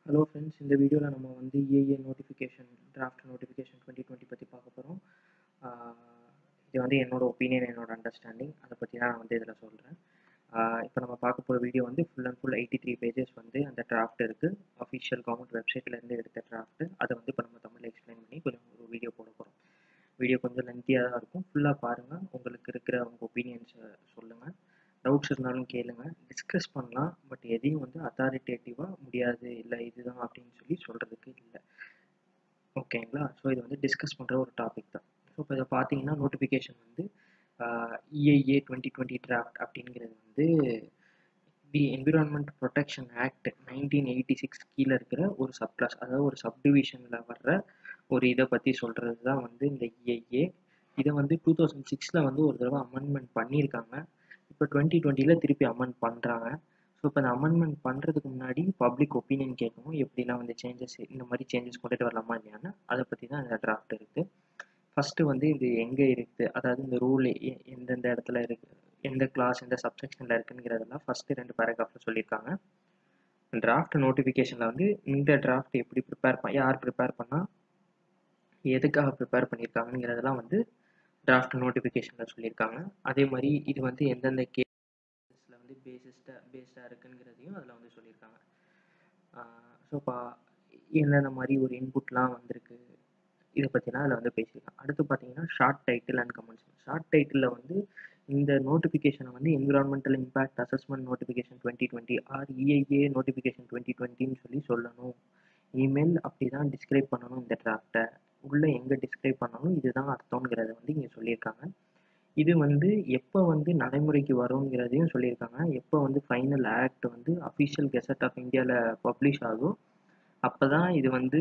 Hello friends, இந்த வீடியோவில் நம்ம வந்து ஏஏ நோட்டிஃபிகேஷன் டிராஃப்ட் நோட்டிஃபிகேஷன் 2020 பற்றி பார்க்க போகிறோம். இது வந்து என்னோட ஒப்பீனியன், என்னோட அண்டர்ஸ்டாண்டிங், அதை பற்றி தான் நான் வந்து இதில் சொல்கிறேன். இப்போ நம்ம பார்க்க போகிற வீடியோ வந்து ஃபுல் அண்ட் ஃபுல் 83 பேஜஸ் வந்து அந்த டிராஃப்ட் இருக்குது. அஃபிஷியல் கவர்மெண்ட் வெப்சைட்லேருந்து எடுத்த டிராஃப்ட். அதை வந்து இப்போ நம்ம தமிழில் எக்ஸ்பிளைன் பண்ணி கொஞ்சம் ஒரு வீடியோ போட போகிறோம். வீடியோ கொஞ்சம் லென்த்தியாக தான் இருக்கும். ஃபுல்லாக பாருங்கள், உங்களுக்கு இருக்கிற உங்கள் ஒப்பீனியன்ஸை சொல்லுங்கள். டவுட்ஸ் இருந்தாலும் கேளுங்க, டிஸ்கஸ் பண்ணலாம். பட் எதையும் வந்து அத்தாரிட்டேட்டிவாக முடியாது, இல்லை இதுதான் அப்படின்னு சொல்லி சொல்கிறதுக்கு இல்லை. ஓகேங்களா? ஸோ இது வந்து டிஸ்கஸ் பண்ணுற ஒரு டாபிக் தான். ஸோ இப்போ இதை பார்த்தீங்கன்னா நோட்டிஃபிகேஷன் வந்து இஐஏ 2020 டிராஃப்ட் அப்படிங்கிறது வந்து தி என்விரான்மெண்ட் ப்ரொடெக்ஷன் ஆக்ட் 1986 கீழே இருக்கிற ஒரு சப்கிளாஸ், அதாவது ஒரு சப்டிவிஷனில் வர்ற ஒரு இதை பற்றி சொல்கிறது தான் வந்து இந்த இஐஏ. இதை வந்து 2006 வந்து ஒரு தடவை அமெண்ட்மெண்ட் பண்ணியிருக்காங்க. இப்போ 2020 திருப்பி அமெண்ட் பண்ணுறாங்க. ஸோ இப்போ அந்த அமெண்ட்மெண்ட் பண்ணுறதுக்கு முன்னாடி பப்ளிக் ஒப்பீனியன் கேட்கணும், எப்படிலாம் வந்து சேஞ்சஸ், இந்த மாதிரி சேஞ்சஸ் கொண்டுட்டு வரலாமா இல்லையான்னு. அதை பற்றி தான் இந்த டிராஃப்ட் இருக்குது. ஃபஸ்ட்டு வந்து இது எங்கே இருக்குது, அதாவது இந்த ரூல் எந்தெந்த இடத்துல இருக்குது, எந்த கிளாஸ் எந்த சப்செக்ஷனில் இருக்குங்கிறதெல்லாம் ஃபஸ்ட்டு 2 பேராகிராஃபில் சொல்லியிருக்காங்க. டிராஃப்ட் நோட்டிஃபிகேஷனில் வந்து இந்த டிராஃப்ட் எப்படி யார் ப்ரிப்பேர் பண்ணால், எதுக்காக ப்ரிப்பேர் பண்ணியிருக்காங்கிறதெல்லாம் வந்து டிராஃப்ட் நோட்டிஃபிகேஷனில் சொல்லியிருக்காங்க. அதே மாதிரி இது வந்து எந்தெந்த கேஸில் வந்து பேஸ்டாக இருக்குங்கிறதையும் அதில் வந்து சொல்லியிருக்காங்க. ஸோ இப்போ என்னென்ன மாதிரி ஒரு இன்புட்லாம் வந்திருக்கு, இதை பற்றினா அதில் வந்து பேசியிருக்காங்க. அடுத்து பார்த்தீங்கன்னா short title and comments. Short டைட்டிலில் வந்து இந்த நோட்டிஃபிகேஷனை வந்து environmental impact assessment notification 2020 or EIA notification 2020ன்னு சொல்லி சொல்லணும். இமெயில் அப்படி தான் டிஸ்கிரைப் பண்ணணும். இந்த டிராஃப்டை உள்ளே எங்கே டிஸ்கிரைப் பண்ணணும், இதுதான் அர்த்தங்கிறத வந்து இங்கே சொல்லியிருக்காங்க. இது வந்து எப்போ வந்து நடைமுறைக்கு வருங்கிறதையும் சொல்லியிருக்காங்க. எப்போ வந்து ஃபைனல் ஆக்ட் வந்து அஃபிஷியல் கெசட் ஆஃப் இந்தியாவில் பப்ளிஷ் ஆகும், அப்போ தான் இது வந்து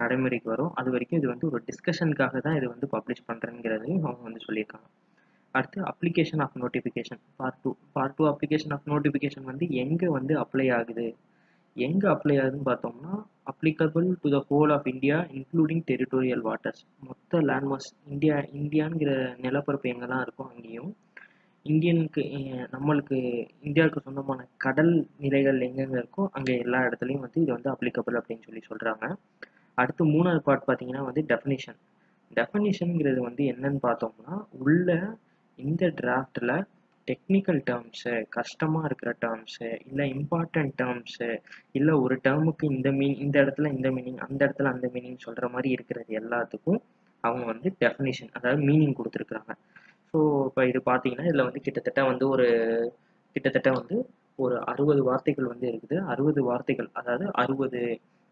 நடைமுறைக்கு வரும். அது வரைக்கும் இது வந்து ஒரு டிஸ்கஷனுக்காக தான் இது வந்து பப்ளிஷ் பண்ணுறேங்கிறதையும் அவங்க வந்து சொல்லியிருக்காங்க. அடுத்து application of notification part two application of notification வந்து எங்கே வந்து அப்ளை ஆகுது, எங்கே அப்ளை ஆகுதுன்னு பார்த்தோம்னா applicable to the whole of India including territorial waters. மொத்த லேண்ட்மாஸ் இந்தியாங்கிற நிலப்பரப்பு எங்கெல்லாம் இருக்கோ அங்கேயும், இந்தியனுக்கு நம்மளுக்கு இந்தியாவுக்கு சொந்தமான கடல் நிலைகள் எங்கெங்கே இருக்கோ அங்கே எல்லா இடத்துலையும் வந்து இது வந்து அப்ளிகபிள் அப்படின்னு சொல்லி சொல்கிறாங்க. அடுத்து 3வது பார்ட் பார்த்தீங்கன்னா வந்து டெஃபனிஷன்ங்கிறது வந்து என்னன்னு பார்த்தோம்னா, உள்ள இந்த டிராஃப்டில் டெக்னிக்கல் டேர்ம்ஸு, கஷ்டமாக இருக்கிற டேர்ம்ஸு, இல்லை இம்பார்ட்டன்ட் டேர்ம்ஸு, இல்லை ஒரு டேர்முக்கு இந்த இடத்துல இந்த மீனிங், அந்த இடத்துல அந்த மீனிங் சொல்கிற மாதிரி இருக்கிறது எல்லாத்துக்கும் அவங்க வந்து டெஃபினிஷன், அதாவது மீனிங் கொடுத்துருக்குறாங்க. ஸோ இப்போ இது பார்த்தீங்கன்னா இதில் வந்து கிட்டத்தட்ட வந்து ஒரு 60 வார்த்தைகள் வந்து இருக்குது. 60 வார்த்தைகள், அதாவது 60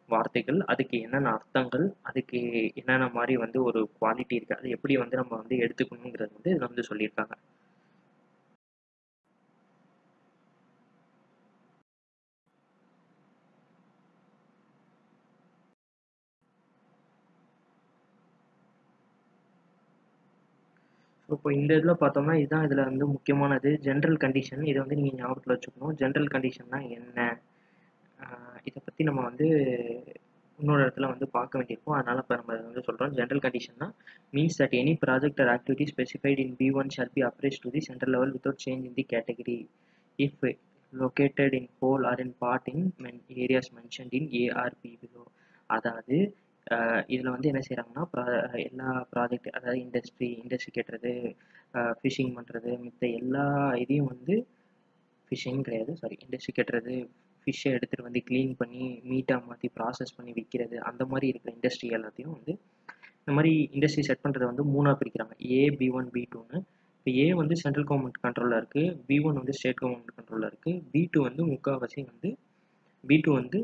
வார்த்தைகள், அதுக்கு என்னென்ன அர்த்தங்கள், அதுக்கு என்னென்ன மாதிரி வந்து ஒரு குவாலிட்டி இருக்குது, அது எப்படி வந்து நம்ம வந்து எடுத்துக்கணுங்கிறது வந்து இதில் வந்து சொல்லியிருக்காங்க. ஸோ இப்போ இந்த இதில் பார்த்தோம்னா இதுதான் இதில் வந்து முக்கியமானது, ஜென்ரல் கண்டிஷன். இதை வந்து நீங்கள் ஞாபகத்தில் வச்சுக்கணும். ஜென்ரல் கண்டிஷன்னா என்ன, இதை பற்றி நம்ம வந்து இன்னொரு இடத்துல வந்து பார்க்க வேண்டியிருக்கும். அதனால் இப்போ நம்ம வந்து சொல்கிறோம். ஜென்ரல் கண்டிஷன்னா means that any project or activity specified in B1 shall be appraised to the central level without change in the category if located in whole or in part in areas mentioned in ARP below. அதாவது இதில் வந்து என்ன செய்கிறாங்கன்னா எல்லா project, அதாவது industry கட்டுறது, phishing பண்ணுறது, மித்த எல்லா இதையும் வந்து ஃபிஷிங் கிடையாது, சாரி, இண்டஸ்ட்ரி கட்டுறது, ஃபிஷ்ஷை எடுத்துகிட்டு வந்து க்ளீன் பண்ணி மீட்டாக மாற்றி ப்ராசஸ் பண்ணி விற்கிறது, அந்த மாதிரி இருக்கிற இண்டஸ்ட்ரி எல்லாத்தையும் வந்து இந்த மாதிரி இண்டஸ்ட்ரி செட் பண்ணுறதை வந்து 3ஆக பிரிக்கிறாங்க, A, B1, B2ன்னு. இப்போ A வந்து சென்ட்ரல் கவர்மெண்ட் கண்ட்ரோலில் இருக்குது, B1 வந்து ஸ்டேட் கவர்மெண்ட் கண்ட்ரோலில் இருக்குது, B2 வந்து முக்கால்வாசி வந்து B2 வந்து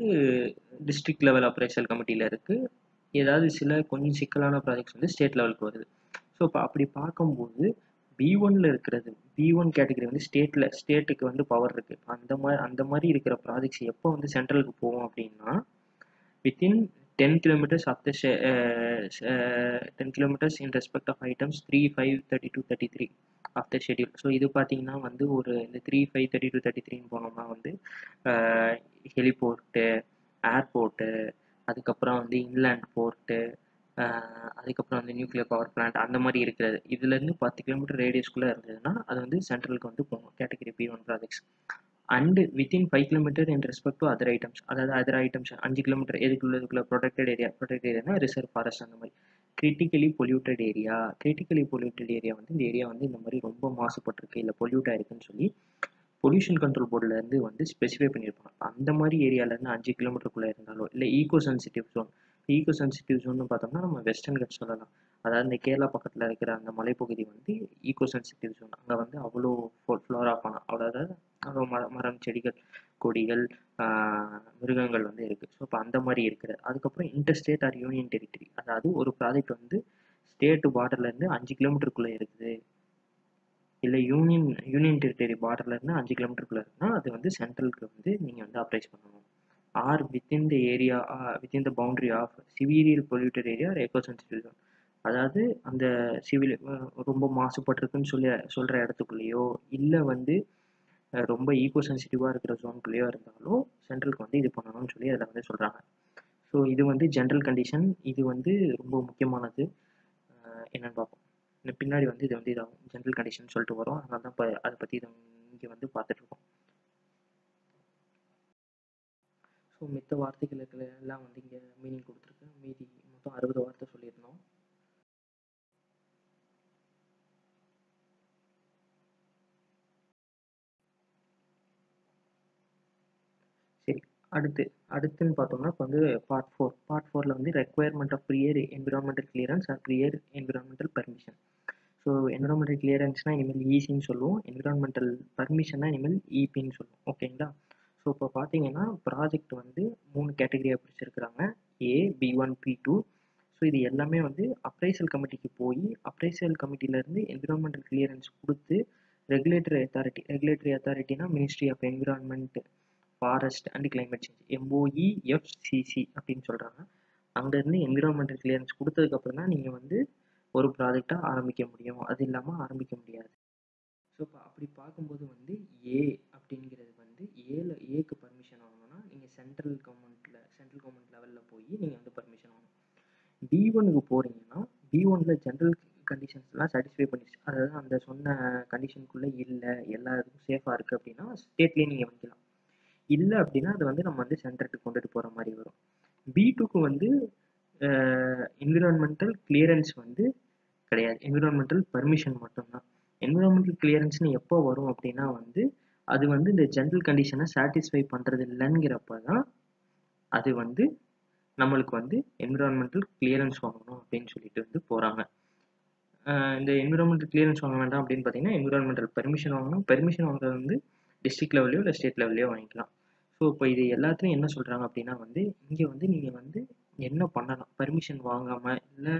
டிஸ்ட்ரிக்ட் லெவல் அப்ரைசல் கமிட்டியில் இருக்குது. ஏதாவது சில கொஞ்சம் சிக்கலான ப்ராஜெக்ட்ஸ் வந்து ஸ்டேட் லெவலுக்கு வருது. ஸோ இப்போ அப்படி பார்க்கும்போது B1ல் இருக்கிறது, B1 கேட்டகரி வந்து ஸ்டேட்டுக்கு வந்து பவர் இருக்குது. அந்த மாதிரி இருக்கிற ப்ராஜெக்ட்ஸ் எப்போ வந்து சென்ட்ரலுக்கு போகும் அப்படின்னா within 10 kilometers of the 10 kilometers in respect of items 3, 5, 32, 33 of the schedule. So இது பார்த்தீங்கன்னா வந்து ஒரு இந்த 3, 5, 32, 33ன்னு போனோம்னா வந்து ஹெலிபோர்ட்டு, ஏர்போர்ட்டு, அதுக்கப்புறம் வந்து இன்லேண்ட் போர்ட்டு, அதுக்கப்புறம் வந்து நியூக்ளியர் பவர் பிளான்ட், அந்த மாதிரி இருக்கிறது. இதுலேருந்து 10 கிலோமீட்டர் ரேடியஸ்குள்ளே இருந்ததுன்னா அது வந்து சென்ட்ரலுக்கு வந்து போகும், category B1 projects. And within 5 kilometre in respect to other items. அதாவது அதர் ஐட்டம்ஸ் 5 கிலோமீட்டர் எதுக்குள்ள ப்ரொடெக்டட் ஏரியானா ரிசர்வ் ஃபாரஸ்ட் அந்த மாதிரி. Critically polluted area. Critically polluted area வந்து இந்த ஏரியா வந்து இந்த மாதிரி ரொம்ப மாசுபட்டிருக்கு இல்லை பொல்யூட் ஆயிருக்குன்னு சொல்லி பொல்யூஷன் கண்ட்ரோல் போர்டிலேருந்து வந்து ஸ்பெசிஃபை பண்ணியிருப்பாங்க. அந்த மாதிரி ஏரியாவிலேருந்து 5 கிலோமீட்டருக்குள்ளே இருந்தாலோ இல்லை eco sensitive zone. Eco sensitive ஜோன்னு பார்த்தோம்னா நம்ம வெஸ்டர்ன் கட்ஸ் சொல்லலாம். அதாவது இந்த கேரளா பக்கத்தில் இருக்கிற அந்த மலைப்பகுதி வந்து ஈகோ சென்சிட்டிவ் ஜோன். அங்கே வந்து அவ்வளோ ஃப்ளோரா ஃபானா, அதாவது அவ்வளோ மரம் செடிகள் கொடிகள் மிருகங்கள் வந்து இருக்குது. ஸோ இப்போ அந்த மாதிரி இருக்குது. அதுக்கப்புறம் இன்டர்ஸ்டேட் ஆர் யூனியன் டெரிட்டரி. அதாவது ஒரு ப்ராஜெக்ட் வந்து ஸ்டேட் பார்டர்லேருந்து 5 கிலோமீட்டருக்குள்ளே இருக்குது இல்லை யூனியன் டெரிட்டரி பார்டர்லேருந்து 5 கிலோமீட்டருக்குள்ளே இருக்குன்னா அது வந்து சென்ட்ரலுக்கு வந்து நீங்கள் வந்து அப்ரைஸ் பண்ணணும். Or within the area within the boundary of severe polluted area eco sensitive zone. அதாவது அந்த சிவில் ரொம்ப மாசுபட்டிருக்குன்னு சொல்கிற இடத்துக்குள்ளேயோ இல்லை வந்து ரொம்ப ஈகோ சென்சிட்டிவாக இருக்கிற ஜோனுக்குள்ளேயோ இருந்தாலும் சென்ட்ரலுக்கு வந்து இது பண்ணணும்னு சொல்லி அதில் வந்து சொல்கிறாங்க. ஸோ இது வந்து ஜென்ரல் கண்டிஷன். இது வந்து ரொம்ப முக்கியமானது. என்னென்னு பார்ப்போம். இந்த பின்னாடி வந்து இது வந்து இதாகும் ஜென்ரல் கண்டிஷன் சொல்லிட்டு வரும். அதனால தான் இப்போ அதை பற்றி இதை இங்கே வந்து பார்த்துட்ருக்கோம். ஸோ மித்த வார்த்தைகளுக்கு எல்லாம் வந்து இங்கே மீனிங் கொடுத்துருக்கு. மீதி மொத்தம் 60 வார்த்தை சொல்லியிருந்தோம். சரி, அடுத்துன்னு பார்த்தோம்னா இப்போ வந்து பார்ட் 4. பார்ட் 4ல் வந்து requirement of prior environmental clearance or prior environmental permission. So environmental கிளியரன்ஸ்னால் இனிமேல் ஈசின்னு சொல்லுவோம், என்விரான்மெண்டல் பர்மிஷன்னா இனிமேல் இபின்னு சொல்லுவோம். ஓகேங்களா? ஸோ இப்போ பார்த்தீங்கன்னா ப்ராஜெக்ட் வந்து 3 கேட்டகரியாக பிரிச்சிருக்கிறாங்க, A, B1, B2. ஸோ இது எல்லாமே வந்து அப்ரைசல் கமிட்டிக்கு போய் அப்ரைசல் கமிட்டியிலேருந்து என்விரான்மெண்டல் கிளியரன்ஸ் கொடுத்து ரெகுலேட்டரி அத்தாரிட்டினா ministry of environment forest and climate change, MOEFCC அப்படின்னு சொல்கிறாங்க. அங்கேருந்து என்விரான்மெண்டல் கிளியரன்ஸ் கொடுத்ததுக்கப்புறம் தான் நீங்கள் வந்து ஒரு ப்ராஜெக்டாக ஆரம்பிக்க முடியும். அது இல்லாமல் ஆரம்பிக்க முடியாது. ஸோ இப்போ அப்படி பார்க்கும்போது வந்து ஏ அப்படிங்கிறது வந்து ஏக்கு பர்மிஷன் வாங்கணும்னா நீங்கள் சென்ட்ரல் கவர்மெண்ட் லெவலில் போய் நீங்கள் வந்து பர்மிஷன் வாங்கணும். B1க்கு போகிறீங்கன்னா B1ல் ஜென்ரல் கண்டிஷன்ஸ்லாம் சாட்டிஸ்ஃபை பண்ணிடுச்சு. அதாவது அந்த சொன்ன கண்டிஷனுக்குள்ளே இல்லை, எல்லா இதுக்கும் சேஃபாக இருக்குது அப்படின்னா ஸ்டேட்லேயே நீங்கள் வைக்கலாம். இல்லை அப்படின்னா அது வந்து நம்ம வந்து சென்டருக்கு கொண்டுட்டு போகிற மாதிரி வரும். B2க்கு வந்து என்விரான்மெண்டல் கிளியரன்ஸ் வந்து கிடையாது, என்விரான்மெண்டல் பர்மிஷன் மட்டும்தான். என்விரான்மெண்டல் கிளியரன்ஸ்னு எப்போ வரும் அப்படின்னா வந்து அது வந்து இந்த ஜென்ரல் கண்டிஷனை சாட்டிஸ்ஃபை பண்ணுறது இல்லைங்கிறப்ப தான் அது வந்து நம்மளுக்கு வந்து என்விரான்மெண்டல் கிளியரன்ஸ் வாங்கணும் அப்படின்னு சொல்லிட்டு வந்து போகிறாங்க. இந்த என்விரான்மெண்டல் கிளியரன்ஸ் வாங்க வேண்டாம் அப்படின்னு பார்த்தீங்கன்னா என்விரான்மெண்டல் பெர்மிஷன் வாங்கணும். பெர்மிஷன் வாங்குறது வந்து டிஸ்ட்ரிக்ட் லெவல்லையோ இல்லை ஸ்டேட் லெவல்லையோ வாங்கிக்கலாம். ஸோ இப்போ இது எல்லாத்துலையும் என்ன சொல்கிறாங்க அப்படின்னா வந்து இங்கே வந்து நீங்கள் வந்து என்ன பண்ணலாம், பர்மிஷன் வாங்காமல் இல்லை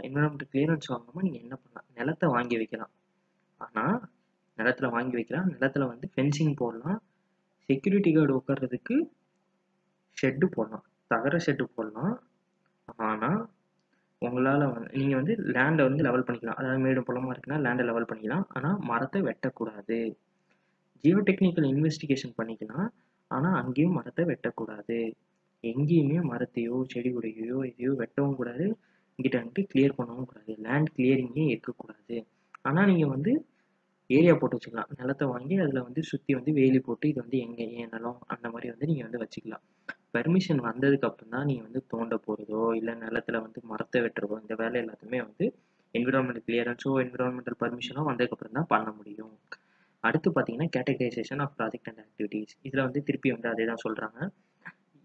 என்விரான்மெண்டல் கிளியரன்ஸ் வாங்காமல் நீங்கள் என்ன பண்ணலாம், நிலத்தை வாங்கி வைக்கலாம். ஆனால் நிலத்தில் வாங்கி வைக்கலாம், நிலத்தில் வந்து ஃபென்சிங் போடலாம், செக்யூரிட்டி கார்டு உட்கார்றதுக்கு ஷெட்டு போடலாம், தகர ஷெட்டு போடலாம். ஆனால் உங்களால் வந்து நீங்கள் வந்து லேண்டை வந்து லெவல் பண்ணிக்கலாம். அதாவது மேடும் பள்ளமாக இருக்குன்னா லேண்டை லெவல் பண்ணிக்கலாம், ஆனால் மரத்தை வெட்டக்கூடாது. ஜியோ டெக்னிக்கல் இன்வெஸ்டிகேஷன் பண்ணிக்கலாம், ஆனால் அங்கேயும் மரத்தை வெட்டக்கூடாது. எங்கேயுமே மரத்தையோ செடி கொடியோ எதையோ வெட்டவும் கூடாது, இங்கிட்ட வந்துட்டு கிளியர் பண்ணவும் கூடாது. லேண்ட் கிளியரிங்கே இருக்கக்கூடாது. ஆனால் நீங்கள் வந்து ஏரியா போட்டு வச்சுக்கலாம், நிலத்தை வாங்கி அதில் வந்து சுற்றி வந்து வேலி போட்டு இது வந்து ஏன் நிலம் அந்த மாதிரி வந்து நீங்கள் வந்து வச்சுக்கலாம். பெர்மிஷன் வந்ததுக்கு அப்புறம் தான் நீங்கள் வந்து தோண்ட போகிறதோ இல்லை நிலத்தில் வந்து மரத்தை வெட்டுறதோ இந்த வேலை எல்லாத்துமே வந்து என்விரான்மெண்டல் கிளியரன்ஸோ என்விரான்மெண்டல் பர்மிஷனோ வந்ததுக்கப்புறம் தான் பண்ண முடியும். அடுத்து பார்த்தீங்கன்னா categorisation of project and activities. இதில் வந்து திருப்பி வந்து அதே தான் சொல்கிறாங்க.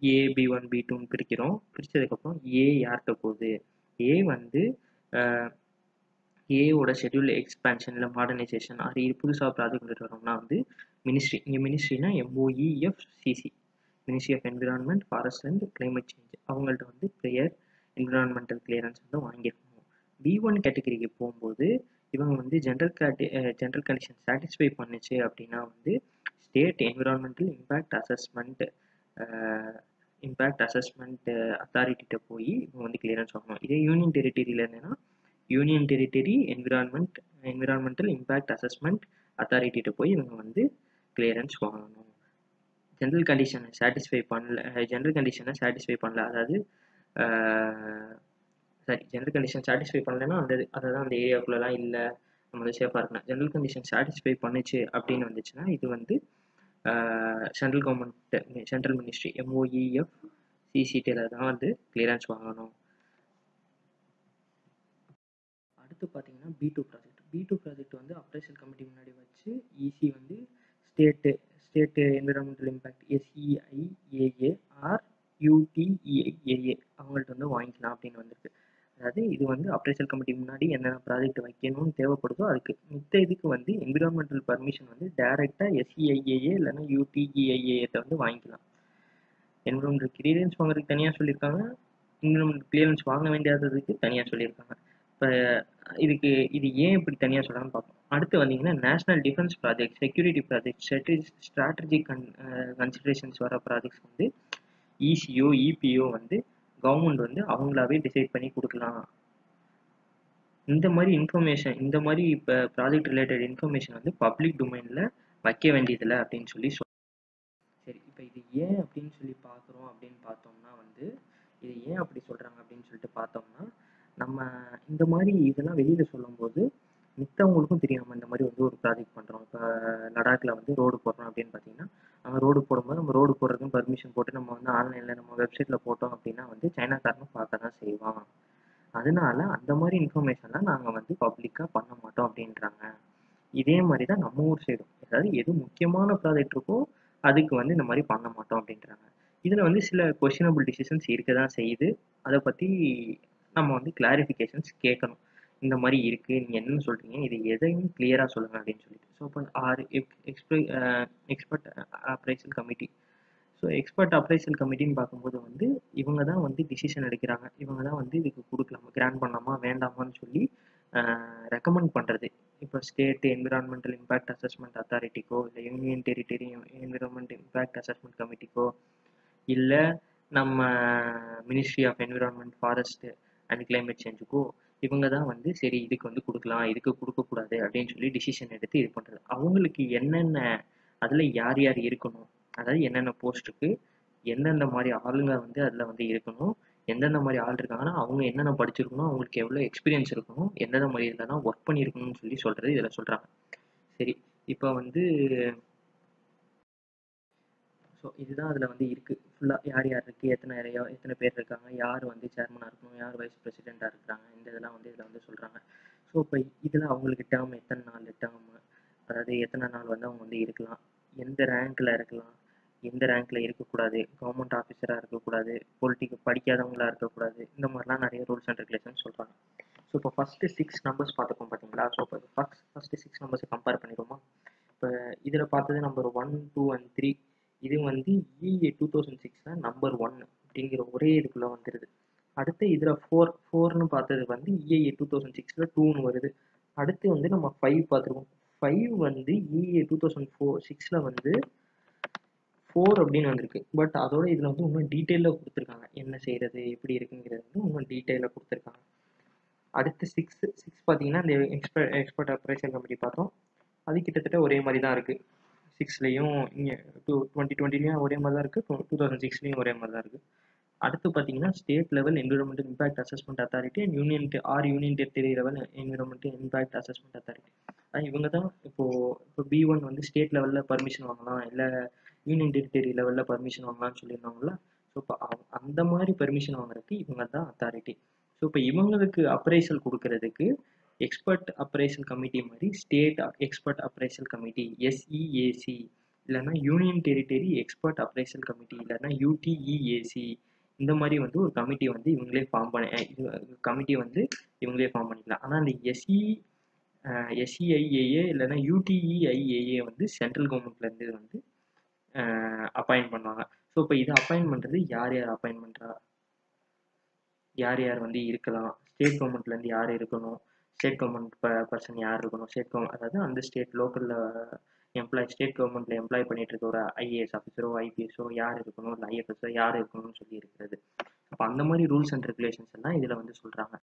A, B1, B2ன்னு பிரிக்கிறோம். பிரித்ததுக்கப்புறம் ஏ யார்கிட்ட போகுது, ஏ வந்து ஏவோட ஷெட்யூல் எக்ஸ்பேன்ஷன் இல்லை மாடர்னைசேஷன் அது புதுசாக ப்ராஜெக்ட் கொண்டுட்டு வரோம்னா வந்து மினிஸ்ட்ரி, இங்கே மினிஸ்ட்ரினா MOEFCC, ministry of environment forest and climate change, அவங்கள்ட்ட வந்து ப்ரியர் என்விரான்மெண்டல் கிளியரன்ஸ் வந்து வாங்கியிருக்கணும். B1 கேட்டகரிக்கு போகும்போது இவங்க வந்து ஜென்ரல் கண்டிஷன் சாட்டிஸ்ஃபை பண்ணிச்சு அப்படின்னா வந்து ஸ்டேட் என்விரான்மெண்டல் இம்பேக்ட் அசஸ்மெண்ட் அத்தாரிட்டிகிட்ட போய் இவங்க வந்து கிளியரன்ஸ் வாங்கணும். இதே யூனியன் டெரிட்டரியில் இருந்தேன்னா union territory environmental impact assessment அத்தாரிட்டிகிட்ட போய் இவங்க வந்து கிளியரன்ஸ் வாங்கணும். ஜென்ரல் கண்டிஷனை சாட்டிஸ்ஃபை பண்ணல அதாவது ஜென்ரல் கண்டிஷன் சாட்டிஸ்ஃபை பண்ணலைன்னா அதை தான் அந்த ஏரியாவுக்குள்ளலாம் இல்லை நம்ம வந்து சேஃபாக இருக்கணும். ஜென்ரல் கண்டிஷன் சாட்டிஸ்ஃபை பண்ணிச்சு அப்படின்னு வந்துச்சுன்னா இது வந்து central government central ministry MOEF CCTல தான் வந்து கிளியரன்ஸ் வாங்கணும். அடுத்து பார்த்தீங்கன்னா B2 ப்ராஜெக்ட் வந்து அப்ரைசல் கமிட்டி முன்னாடி வச்சு EC வந்து state environmental impact SEIAA or UTEIAA அவங்கள்ட்ட வந்து வாங்கிக்கலாம் அப்படின்னு வந்திருக்கு. அதாவது இது வந்து அப்ரைசல் கமிட்டி முன்னாடி என்னென்ன ப்ராஜெக்ட் வைக்கணும்னு தேவைப்படுதோ அதுக்கு மித்த இதுக்கு வந்து என்விரான்மெண்டல் பர்மிஷன் வந்து டைரெக்டாக SEIAA இல்லைன்னா UTEIAA வந்து வாங்கிக்கலாம். என்விரான்மெண்டல் கிளியரன்ஸ் வாங்குறதுக்கு தனியாக சொல்லியிருக்காங்க, என்விரான்மெண்டல் கிளியரன்ஸ் வாங்க வேண்டியதுக்கு தனியாக சொல்லியிருக்காங்க. இப்போ இது ஏன் இப்படி தனியாக சொல்லலாம்னு பார்ப்போம். அடுத்து வந்தீங்கன்னா national defence project, security project, strategic considerations வர ப்ராஜெக்ட்ஸ் வந்து ECO EPO வந்து கவர்மெண்ட் வந்து அவங்களாவே டிசைட் பண்ணி கொடுக்கலாம். இந்த மாதிரி இன்ஃபர்மேஷன், இந்த மாதிரி இப்போ ப்ராஜெக்ட் ரிலேட்டட் இன்ஃபர்மேஷன் வந்து பப்ளிக் டொமைனில் வைக்க வேண்டியதில்லை அப்படின்னு சொல்லி சரி, இப்போ இது ஏன் அப்படின்னு சொல்லி பார்க்குறோம் அப்படின்னு பார்த்தோம்னா வந்து இது ஏன் அப்படி சொல்கிறாங்க அப்படின்னு சொல்லிட்டு பார்த்தோம்னா, நம்ம இந்த மாதிரி இதெல்லாம் வெளியில் சொல்லும்போது மித்தவங்களுக்கும் தெரியும் நம்ம இந்த மாதிரி வந்து ஒரு ப்ராஜெக்ட் பண்ணுறோம். இப்போ லடாக்கில் வந்து ரோடு போடுறோம் அப்படின்னு பார்த்தீங்கன்னா, நம்ம ரோடு போடும்போது நம்ம ரோடு போடுறதுக்கும் பர்மிஷன் போட்டு நம்ம வந்து ஆன்லைனில் நம்ம வெப்சைட்டில் போட்டோம் அப்படின்னா வந்து சைனாக்காரனும் பார்க்க தான் செய்வான். அதனால அந்த மாதிரி இன்ஃபர்மேஷன்லாம் நாங்கள் வந்து பப்ளிக்காக பண்ண மாட்டோம் அப்படின்றாங்க. இதே மாதிரி தான் நம்ம ஊர் சைடும், அதாவது எது முக்கியமான ப்ராஜெக்ட் இருக்கோ அதுக்கு வந்து இந்த மாதிரி பண்ண மாட்டோம் அப்படின்றாங்க. இதில் வந்து சில கொஷினபிள் டிசிஷன்ஸ் இருக்க தான் செய்யுது. அதை பற்றி நம்ம வந்து கிளாரிஃபிகேஷன்ஸ் கேட்கணும். இந்த மாதிரி இருக்குது, நீங்கள் என்னன்னு சொல்கிறீங்க, இது எதையும் கிளியராக சொல்லுங்கள் அப்படின்னு சொல்லிட்டு. ஸோ இப்போ expert appraisal committee. So expert appraisal கமிட்டின்னு பார்க்கும்போது வந்து இவங்க தான் வந்து டிசிஷன் எடுக்கிறாங்க. இவங்க தான் வந்து இதுக்கு கொடுக்கலாமா, கிராண்ட் பண்ணலாமா வேண்டாமான்னு சொல்லி ரெக்கமெண்ட் பண்ணுறது. இப்போ ஸ்டேட் என்விரான்மெண்டல் இம்பேக்ட் அசஸ்மெண்ட் அத்தாரிட்டிக்கோ இல்லை union territory environment impact assessment கமிட்டிக்கோ இல்லை நம்ம ministry of environment forest and climate சேஞ்சுக்கோ இவங்க தான் வந்து சரி இதுக்கு வந்து கொடுக்கலாம், இதுக்கு கொடுக்கக்கூடாது அப்படின்னு சொல்லி டிசிஷன் எடுத்து இது பண்ணுறது. அவங்களுக்கு என்னென்ன அதில் யார் யார் இருக்கணும், அதாவது என்னென்ன போஸ்ட்டுக்கு எந்தெந்த மாதிரி ஆளுங்க வந்து அதில் வந்து இருக்கணும், எந்தெந்த மாதிரி ஆள் இருக்காங்கன்னா அவங்க என்னென்ன படிச்சிருக்கணும், அவங்களுக்கு எவ்வளோ எக்ஸ்பீரியன்ஸ் இருக்கணும், எந்தெந்த மாதிரி இதில் தான் ஒர்க் பண்ணியிருக்கணும்னு சொல்லி சொல்கிறது இதில் சொல்கிறாங்க. சரி, இப்போ வந்து ஸோ இதுதான் அதில் வந்து இருக்குது ஃபுல்லாக யார் யார் இருக்குது, எத்தனை பேர் இருக்காங்க, யார் வந்து சேர்மனாக இருக்கணும், யார் வைஸ் பிரசிடெண்ட்டாக இருக்கிறாங்க, இந்த இதெல்லாம் வந்து இதில் வந்து சொல்கிறாங்க. ஸோ இப்போ இதில் அவங்களுக்கு டேர்ம் எத்தனை நாள் டேர்ம், அதாவது எத்தனை நாள் வந்து அவங்க வந்து இருக்கலாம், எந்த ரேங்க்கில் இருக்கலாம், எந்த ரேங்க்கில் இருக்கக்கூடாது, கவர்மெண்ட் ஆஃபீஸராக இருக்கக்கூடாது, படிக்காதவங்களாக இருக்கக்கூடாது, இந்த மாதிரிலாம் நிறைய ரூல்ஸ் அண்ட் ரெகுலேஷன் சொல்கிறாங்க. ஸோ இப்போ ஃபஸ்ட்டு 6 நம்பர்ஸ் பார்த்துப்போம் பார்த்தீங்களா. ஸோ இப்போ ஃபஸ்ட்டு 6 நம்பர்ஸை கம்பேர் பண்ணிடுவோமா. இப்போ இதில் பார்த்தது நம்பர் 1, 2 and 3 இது வந்து EA 2006 நம்பர் 1 அப்படிங்கிற ஒரே இதுக்குள்ளே வந்துடுது. அடுத்து இதில் 4ன்னு பார்த்தது வந்து EA 2006 2ன்னு வருது. அடுத்து வந்து நம்ம 5 பார்த்துருக்கோம். 5 வந்து EA 2006 வந்து 4 அப்படின்னு வந்திருக்கு. பட் அதோட இதில் வந்து இன்னும் டீட்டெயிலாக கொடுத்துருக்காங்க, என்ன செய்கிறது எப்படி இருக்குங்கிறது வந்து இன்னும் டீட்டெயிலாக கொடுத்துருக்காங்க. அடுத்து 6 பார்த்தீங்கன்னா இந்த எக்ஸ்பர்ட் அப்ரைசல் கமிட்டி பார்த்தோம், அது கிட்டத்தட்ட ஒரே மாதிரி தான் இருக்குது. 6லேயும் இங்கே 2020லேயும் ஒரே மாதிரி தான் இருக்குது, 2006லேயும் ஒரே மாதிரி தான் இருக்குது. அடுத்து பார்த்தீங்கன்னா state level environmental impact assessment authority and union territory level environmental impact assessment authority. இவங்க தான் இப்போ B1 வந்து ஸ்டேட் லெவலில் பர்மிஷன் வாங்கலாம், இல்லை யூனியன் டெரிட்டரி லெவலில் பர்மிஷன் வாங்கலாம்னு சொல்லியிருந்தாங்களா. ஸோ இப்போ அந்த மாதிரி பர்மிஷன் வாங்குறதுக்கு இவங்க தான் அத்தாரிட்டி. ஸோ இப்போ இவங்களுக்கு அப்ரைசல் கொடுக்கறதுக்கு எக்ஸ்பர்ட் அப்ரைசல் கமிட்டி மாதிரி state expert appraisal committee SEAC இல்லைன்னா union territory expert appraisal committee இல்லைன்னா UTEAC இந்த மாதிரி வந்து ஒரு கமிட்டி வந்து இவங்களே ஃபார்ம் பண்ணிக்கலாம். ஆனால் அந்த SEIAA இல்லைன்னா UTEIAA வந்து சென்ட்ரல் கவர்மெண்ட்லேருந்து வந்து அப்பாயிண்ட் பண்ணுவாங்க. ஸோ இப்போ இதை அப்பாயிண்ட் பண்ணுறது யார் அப்பாயிண்ட் பண்ணுறா, யார் வந்து இருக்கலாம், ஸ்டேட் கவர்மெண்ட்லேருந்து யார் இருக்கணும், ஸ்டேட் கவர்மெண்ட் பர்சன் யார் இருக்கணும், அதாவது அந்த ஸ்டேட் லோக்கலில் ஸ்டேட் கவர்மெண்ட்டில் எம்ப்ளாய் பண்ணிட்டு இருக்க ஒரு IAS ஆஃபீஸரோ IPSஓ யார் இருக்கணும், இல்லை IFSஓ யார் இருக்கணும்னு சொல்லி இருக்கிறது. அப்போ அந்த மாதிரி ரூல்ஸ் அண்ட் ரெகுலேஷன்ஸ் எல்லாம் இதில் வந்து சொல்கிறாங்க.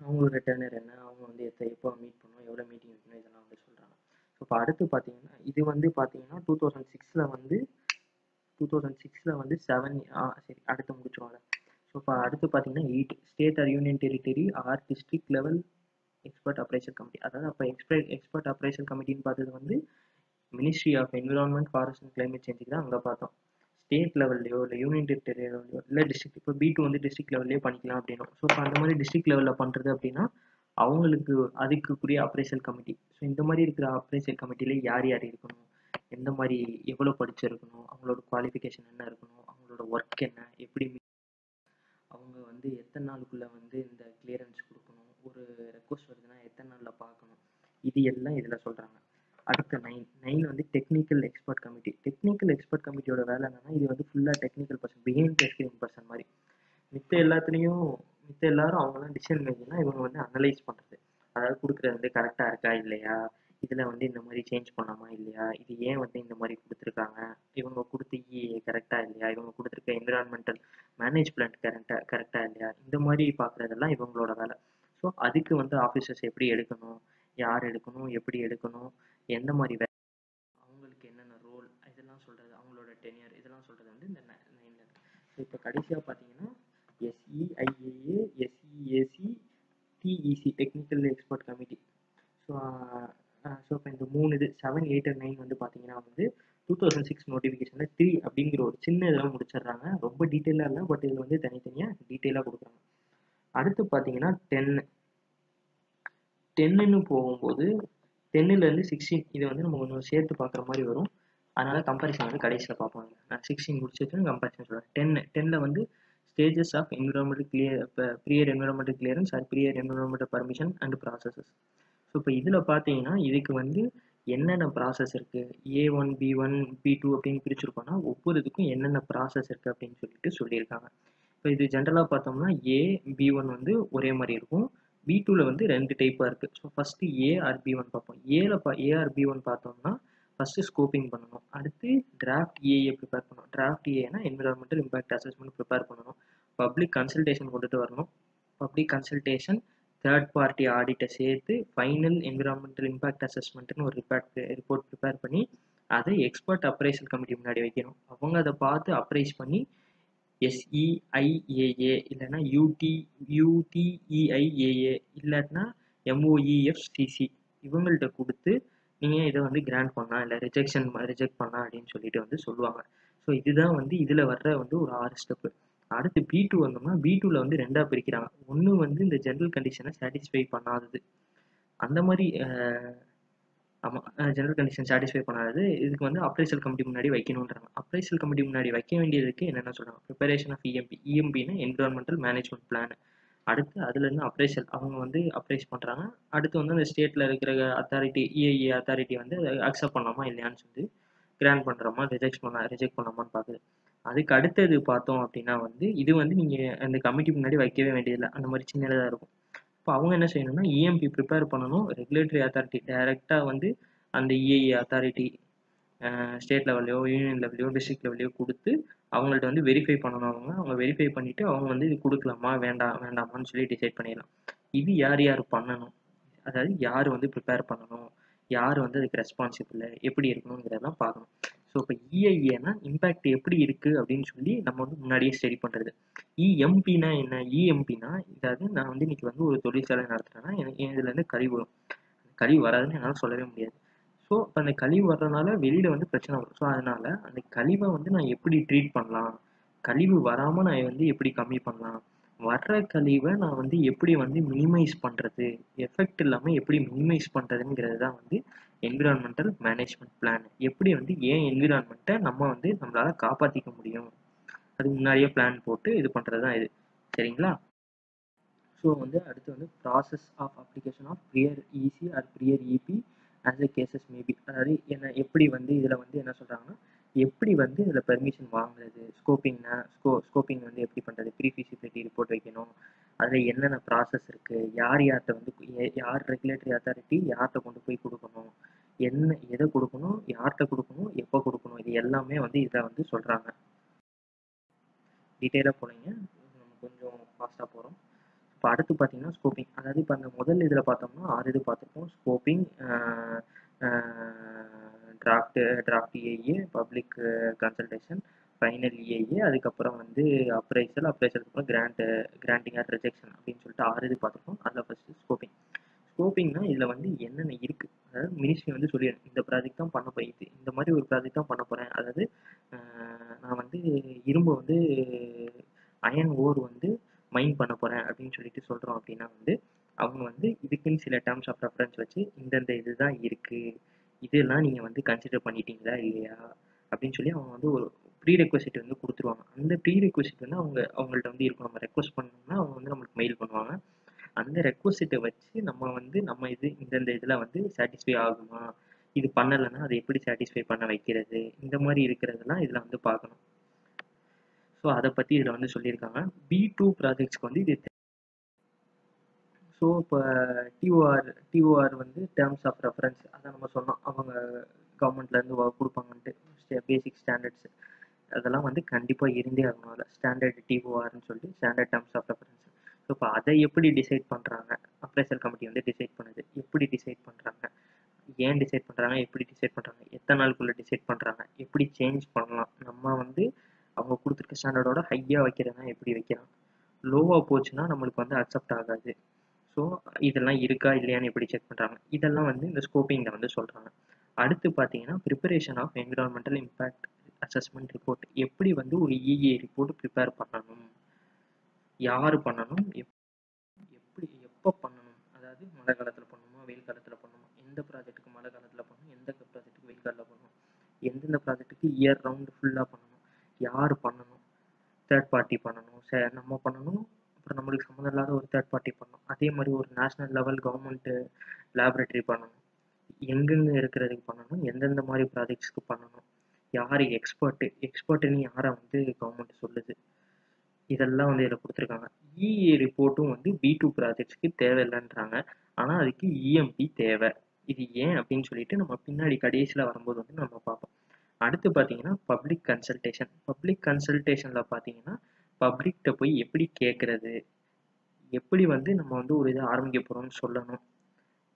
அவங்களோட டேர்னர் என்ன, அவங்க வந்து எப்போ மீட் பண்ணணும், எவ்வளோ மீட்டிங் இருக்கணும், இதெல்லாம் வந்து சொல்கிறாங்க. ஸோ இப்போ அடுத்து பார்த்தீங்கன்னா இது வந்து பார்த்தீங்கன்னா 2006 வந்து 7 சரி அடுத்து முடிச்சிருவாங்க. ஸோ இப்போ அடுத்து பார்த்தீங்கன்னா 8 state or union territory or district level expert appraisal committee. அதாவது அப்போ எக்ஸ்பர்ட் அப்ரைசல் கமிட்டின்னு பார்த்தது வந்து ministry of environment forest and climate சேஞ்சுக்கு தான் அங்கே பார்த்தோம். ஸ்டேட் லெவல்லையோ இல்லை யூனியன் டெரிட்டரியிலையோ இல்லை டிஸ்ட்ரிக்ட், இப்போ B2 வந்து டிஸ்ட்ரிக்ட் லெவல்லையோ பண்ணிக்கலாம் அப்படின்னா, ஸோ இப்போ அந்த மாதிரி டிஸ்ட்ரிக்ட் லெவலில் பண்ணுறது அப்படின்னா அவங்களுக்கு அதுக்குரிய அப்ரைசல் கமிட்டி. ஸோ இந்த மாதிரி இருக்கிற அப்ரைசல் கமிட்டியில் யார் யார் இருக்கணும், எந்த மாதிரி எவ்வளோ படிச்சிருக்கணும், அவங்களோட குவாலிஃபிகேஷன் என்ன இருக்கணும், அவங்களோட ஒர்க் என்ன, எப்படி அவங்க வந்து எத்தனை நாளுக்குள்ளே வந்து இந்த கிளியரன்ஸ் கொடுக்கணும், ஒரு ரெக்வஸ்ட் வருதுன்னா எத்தனை நாளில் பார்க்கணும், இது எல்லாம் இதில் சொல்கிறாங்க. அடுத்த 9 வந்து technical expert committee. Technical expert கமிட்டியோட வேலை என்னன்னா, இது வந்து ஃபுல்லாக technical person, behind the screen person மாதிரி. மித்த எல்லாரும் அவங்களாம் டிசிஷன் மேக்கிங்னா இவங்க வந்து அனலைஸ் பண்ணுறது, அதாவது கொடுக்குறது வந்து கரெக்டாக இருக்கா இல்லையா, இதில் வந்து இந்த மாதிரி சேஞ்ச் பண்ணலாமா இல்லையா, இது ஏன் வந்து இந்த மாதிரி கொடுத்துருக்காங்க, இவங்க கொடுத்த EA கரெக்டாக இல்லையா, இவங்க கொடுத்துருக்க என்விரான்மெண்டல் மேனேஜ் பிளான் கரெக்டாக இல்லையா, இந்த மாதிரி பார்க்குறதெல்லாம் இவங்களோட வேலை. ஸோ அதுக்கு வந்து ஆஃபீஸர்ஸ் எப்படி எடுக்கணும், யார் எடுக்கணும், எப்படி எடுக்கணும், எந்த மாதிரி அவங்களுக்கு என்னென்ன ரோல், இதெல்லாம் சொல்கிறது, அவங்களோட டெனியர், இதெல்லாம் சொல்கிறது வந்து இந்த 9ல் இருக்குது. ஸோ இப்போ கடைசியாக பார்த்தீங்கன்னா SEIAA, SEAC, TEC technical expert committee. So இப்போ இந்த 3 இது 7, 8 and 9 வந்து பார்த்தீங்கன்னா வந்து 2006 நோட்டிஃபிகேஷனில் 3 அப்படிங்கிற ஒரு சின்ன இதெல்லாம் முடிச்சிடுறாங்க. ரொம்ப டீட்டெயிலாக இல்லை, பட் இதில் வந்து தனித்தனியாக டீட்டெயிலாக கொடுக்குறாங்க. அடுத்து பார்த்தீங்கன்னா 10ன்னு போகும்போது 10லேருந்து 16 இதை வந்து நம்ம கொஞ்சம் சேர்த்து பார்க்குற மாதிரி வரும். அதனால கம்பேரிசன் வந்து கடைசியில் பார்ப்பாங்க. நான் 16 முடிச்சிட்டு கம்பேரிசன் சொல்கிறேன். 10ல் வந்து stages of environmental prior environmental clearance or prior environmental permission and processes. So இப்போ இதில் பார்த்தீங்கன்னா இதுக்கு வந்து என்னென்ன ப்ராசஸ் இருக்குது, A1, B1, B2 அப்படின்னு பிரிச்சுருக்கோன்னா ஒவ்வொரு இதுக்கும் என்னென்ன ப்ராசஸ் இருக்குது அப்படின்னு சொல்லியிருக்காங்க. இப்போ இது ஜென்ரலாக பார்த்தோம்னா B1 வந்து ஒரே மாதிரி இருக்கும். B2ல் வந்து 2 டைப்பாக இருக்குது. So first A R B1 பார்ப்போம். A ஆர் B1 பார்த்தோம்னா ஃபஸ்ட்டு ஸ்கோப்பிங் பண்ணணும், அடுத்து டிராஃப்ட் EA ப்ரிப்பேர் பண்ணணும். டிராஃப்ட் EAனா என்விரான்மெண்டல் இம்பாக்ட் அசஸ்மெண்ட் ப்ரிப்பேர் பண்ணணும், பப்ளிக் கன்சல்டேஷன் கொண்டுட்டு வரணும், பப்ளிக் கன்சல்டேஷன் தேர்ட் பார்ட்டி ஆடிட்டை சேர்த்து ஃபைனல் என்விரான்மெண்டல் இம்பாக்ட் அசஸ்மெண்ட்னு ஒரு ரிப்போர்ட் ப்ரிப்பேர் பண்ணி அதை எக்ஸ்பர்ட் அப்ரைசல் கமிட்டி முன்னாடி வைக்கணும். அவங்க அதை பார்த்து அப்ரைஸ் பண்ணி SEIAA இல்லைன்னா UTEIAA இல்லாட்டினா MOEFCC இவங்கள்ட்ட கொடுத்து நீங்கள் இதை வந்து கிராண்ட் பண்ணலாம் இல்லை ரிஜெக்ட் பண்ணலாம் அப்படின்னு சொல்லிட்டு வந்து சொல்லுவாங்க. ஸோ இதுதான் வந்து இதில் வர்ற வந்து ஒரு 6 ஸ்டெப்பு. அடுத்து B2 வந்தோம்னா B2ல் வந்து 2ஆக பிரிக்கிறாங்க. ஒன்று வந்து இந்த ஜென்ரல் கண்டிஷனை சாட்டிஸ்ஃபை பண்ணாதது, அந்த மாதிரி ஆமாம் ஜெனரல் கண்டிஷன் சாட்டிஸ்ஃபை பண்ணாதது இதுக்கு வந்து அப்ரைசல் கமிட்டி முன்னாடி வைக்கணுன்றாங்க. அப்ரைசல் கமிட்டி முன்னாடி வைக்க வேண்டியதுக்கு என்னென்ன சொல்கிறாங்க, ப்ரிப்பரேஷன் ஆஃப் EMPனா என்விரான்மெண்டல் மேனேஜ்மெண்ட் பிளான். அடுத்து அதுலேருந்து அப்ரைசல் அவங்க வந்து அப்ரைஸ் பண்ணுறாங்க. அடுத்து வந்து அந்த ஸ்டேட்டில் இருக்கிற அத்தாரிட்டி EIA அத்தாரிட்டி வந்து அக்செப்ட் பண்ணலாமா இல்லையான்னு சொல்லி கிராண்ட் பண்ணுறோமா ரிஜெக்ட் பண்ணலாமான்னு பார்க்குது. அதுக்கு அடுத்தது பார்த்தோம் அப்படின்னா வந்து இது வந்து நீங்கள் அந்த கமிட்டி முன்னாடி வைக்கவே வேண்டியதில்லை, அந்த மாதிரி சின்னதாக இருக்கும். இப்போ அவங்க என்ன செய்யணும்னா EMP ப்ரிப்பேர் பண்ணணும், ரெகுலேட்டரி அத்தாரிட்டி டைரெக்டாக வந்து அந்த EIA அத்தாரிட்டி ஸ்டேட் லெவல்லையோ யூனியன் லெவல்லையோ டிஸ்ட்ரிக்ட் லெவல்லையோ கொடுத்து அவங்கள்ட்ட வந்து வெரிஃபை பண்ணணும். அவங்க வெரிஃபை பண்ணிவிட்டு அவங்க வந்து இது கொடுக்கலாமா வேண்டாமான்னு சொல்லி டிசைட் பண்ணிடலாம். இது யார் யார் பண்ணணும், அதாவது யார் வந்து ப்ரிப்பேர் பண்ணணும், யார் வந்து அதுக்கு ரெஸ்பான்சிபிள், எப்படி இருக்கணுங்கிறதெல்லாம் பார்க்கணும். ஸோ இப்போ EIAனா இம்பேக்ட் எப்படி இருக்குது அப்படின்னு சொல்லி நம்ம வந்து முன்னாடியே ஸ்டடி பண்ணுறது. EMPனா என்ன, EMPனா இதாவது நான் வந்து இன்றைக்கி வந்து ஒரு தொழிற்சாலை நடத்துகிறேன்னா எனக்கு இதுலேருந்து கழிவு வரும். கழிவு வராதுன்னு என்னால் சொல்லவே முடியாது. ஸோ இப்போ அந்த கழிவு வர்றதுனால வெளியில் வந்து பிரச்சனை வரும். ஸோ அதனால் அந்த கழிவை வந்து நான் எப்படி ட்ரீட் பண்ணலாம், கழிவு வராமல் நான் வந்து எப்படி கம்மி பண்ணலாம், வர்ற கழிவை நான் வந்து எப்படி வந்து மினிமைஸ் பண்ணுறது, எஃபெக்ட் இல்லாமல் எப்படி மினிமைஸ் பண்ணுறதுங்கிறது தான் வந்து என்விரான்மெண்டல் மேனேஜ்மெண்ட் பிளான். எப்படி வந்து என்விரான்மெண்ட்டை நம்ம வந்து நம்மளால் காப்பாற்றிக்க முடியும், அது முன்னாடியே பிளான் போட்டு இது பண்ணுறது தான் இது. சரிங்களா? ஸோ வந்து அடுத்து வந்து process of application of prior EC or prior EP as a cases maybe. அதாவது எப்படி வந்து இதில் வந்து என்ன சொல்கிறாங்கன்னா எப்படி வந்து இதில் பெர்மிஷன் வாங்குறது, ஸ்கோப்பிங் வந்து எப்படி பண்ணுறது, ப்ரீ ஃபீசிபிலிட்டி ரிப்போர்ட் வைக்கணும், அதில் என்னென்ன ப்ராசஸ் இருக்குது, யார்கிட்ட வந்து யார் ரெகுலேட்டரி அத்தாரிட்டி யார்கிட்ட கொண்டு போய் கொடுக்கணும், எதை கொடுக்கணும், யார்கிட்ட கொடுக்கணும், எப்போ கொடுக்கணும், இது எல்லாமே வந்து இதை வந்து சொல்கிறாங்க. டீட்டெயிலாக போனீங்க, நம்ம கொஞ்சம் ஃபாஸ்ட்டாக போகிறோம். இப்போ அடுத்து பார்த்தீங்கன்னா ஸ்கோப்பிங். அதாவது இப்போ அந்த முதல் இதில் பார்த்தோம்னா 6 இது பார்த்துருப்போம். Scoping, draft EIA, public consultation, final EIA, அதுக்கப்புறம் வந்து அப்ரைசலுக்கு அப்புறம் கிராண்டிங் ஆர் ரிஜெக்ஷன் அப்படின்னு சொல்லிட்டு 6 இது பார்த்துருப்போம். அதில் ஃபஸ்ட்டு ஸ்கோப்பிங்னா இதில் வந்து என்னென்ன இருக்குது, அதாவது மினிஸ்ட்ரி வந்து சொல்லிடணும் இந்த ப்ராஜெக்ட் தான் பண்ண போயிடுது, இந்த மாதிரி ஒரு ப்ராஜெக்ட் தான் பண்ண போகிறேன். அதாவது நான் வந்து இரும்பு வந்து அயன் ஓர் வந்து மைன் பண்ண போகிறேன் அப்படின்னு சொல்லிட்டு சொல்கிறோம் அப்படின்னா வந்து அவங்க வந்து இதுக்குன்னு சில டேர்ம்ஸ் ஆஃப் ரெஃபரன்ஸ் வச்சு இந்தந்த இதுதான் இருக்குது, இதெல்லாம் நீங்கள் வந்து கன்சிடர் பண்ணிட்டீங்களா இல்லையா அப்படின்னு சொல்லி அவங்க வந்து ஒரு ப்ரீ ரெக்வசிட் வந்து கொடுத்துருவாங்க. அந்த ப்ரீ ரெக்வசிட் வந்து அவங்கள்ட்ட வந்து இருக்கும். நம்ம ரெக்வஸ்ட் பண்ணோம்னா அவங்க வந்து நம்மளுக்கு மெயில் பண்ணுவாங்க. அந்த ரெக்வசிட்டை வச்சு நம்ம வந்து நம்ம இது இந்தந்த இதில் வந்து சாட்டிஸ்ஃபை ஆகுமா, இது பண்ணலைன்னா அதை எப்படி சாட்டிஸ்ஃபை பண்ண வைக்கிறது, இந்த மாதிரி இருக்கிறதெல்லாம் இதில் வந்து பார்க்கணும். ஸோ அதை பற்றி இதில் வந்து சொல்லியிருக்காங்க. B2 ப்ராஜெக்ட்ஸ்க்கு வந்து இது. ஸோ இப்போ டிஓஆர் வந்து டேர்ம்ஸ் ஆஃப் ரெஃபரன்ஸ் அதை நம்ம சொன்னோம், அவங்க கவர்மெண்ட்லேருந்து கொடுப்பாங்கன்ட்டு பேசிக் ஸ்டாண்டர்ட்ஸ் அதெல்லாம் வந்து கண்டிப்பாக இருந்தே ஆகணும். அதில் ஸ்டாண்டர்ட் டிஓஆர்னு சொல்லிட்டு standard terms of reference. So இப்போ அதை எப்படி டிசைட் பண்ணுறாங்க, அப்ரைசல் கமிட்டி வந்து டிசைட் பண்ணுது. எப்படி டிசைட் பண்ணுறாங்க, ஏன் டிசைட் பண்ணுறாங்க, எப்படி டிசைட் பண்ணுறாங்க, எத்தனை நாளுக்குள்ளே டிசைட் பண்ணுறாங்க, எப்படி சேஞ்ச் பண்ணலாம், நம்ம வந்து அவங்க கொடுத்துருக்க ஸ்டாண்டர்டோட ஹையாக வைக்கிறதுனா எப்படி வைக்கலாம், லோவாக போச்சுன்னா நம்மளுக்கு வந்து அக்செப்ட் ஆகாது. ஸோ இதெல்லாம் இருக்கா இல்லையான்னு எப்படி செக் பண்ணுறாங்க, இதெல்லாம் வந்து இந்த ஸ்கோப்பிங்கில் வந்து சொல்கிறாங்க. அடுத்து பார்த்தீங்கன்னா preparation of environmental impact assessment report. எப்படி வந்து ஒரு இஏ ரிப்போர்ட் ப்ரிப்பேர் பண்ணணும், யார் பண்ணணும், எப்படி எப்போ பண்ணணும், அதாவது மழை காலத்தில் பண்ணணுமா வெயில் காலத்தில் பண்ணணுமா, எந்த ப்ராஜெக்ட்டுக்கு மழை காலத்தில் பண்ணணும், எந்த ப்ராஜெக்ட்டுக்கு வெயில் காலத்தில் பண்ணணும், எந்தெந்த ப்ராஜெக்ட்டுக்கு இயர் ரவுண்டு ஃபுல்லாக பண்ணணும், யார் பண்ணணும், தேர்ட் பார்ட்டி பண்ணணும், நம்ம பண்ணணும், அப்புறம் நம்மளுக்கு சம்மந்தம் இல்லாத ஒரு தேர்ட் பார்ட்டி பண்ணணும், அதே மாதிரி ஒரு நேஷ்னல் லெவல் கவர்மெண்ட்டு லேபரேட்டரி பண்ணணும், எங்கெங்கே இருக்கிறதுக்கு பண்ணணும், எந்தெந்த மாதிரி ப்ராஜெக்ட்ஸ்க்கு பண்ணணும், யார் எக்ஸ்பர்ட்டுன்னு யாரை வந்து கவர்மெண்ட் சொல்லுது, இதெல்லாம் வந்து இதில் கொடுத்துருக்காங்க. இஏ ரிப்போர்ட்டும் வந்து B2 ப்ராஜெக்ட்ஸ்க்கு தேவையில்லைன்றாங்க. ஆனால் அதுக்கு இஎம்பி தேவை. இது ஏன் அப்படின்னு சொல்லிட்டு நம்ம பின்னாடி கடைசியில் வரும்போது வந்து நம்ம பார்ப்போம். அடுத்து பார்த்தீங்கன்னா பப்ளிக் கன்சல்டேஷன். பப்ளிக் கன்சல்டேஷனில் பார்த்தீங்கன்னா பப்ளிக்கிட்ட போய் எப்படி கேட்குறது, எப்படி வந்து நம்ம வந்து ஒரு இதை ஆரம்பிக்க போகிறோம்னு சொல்லணும்,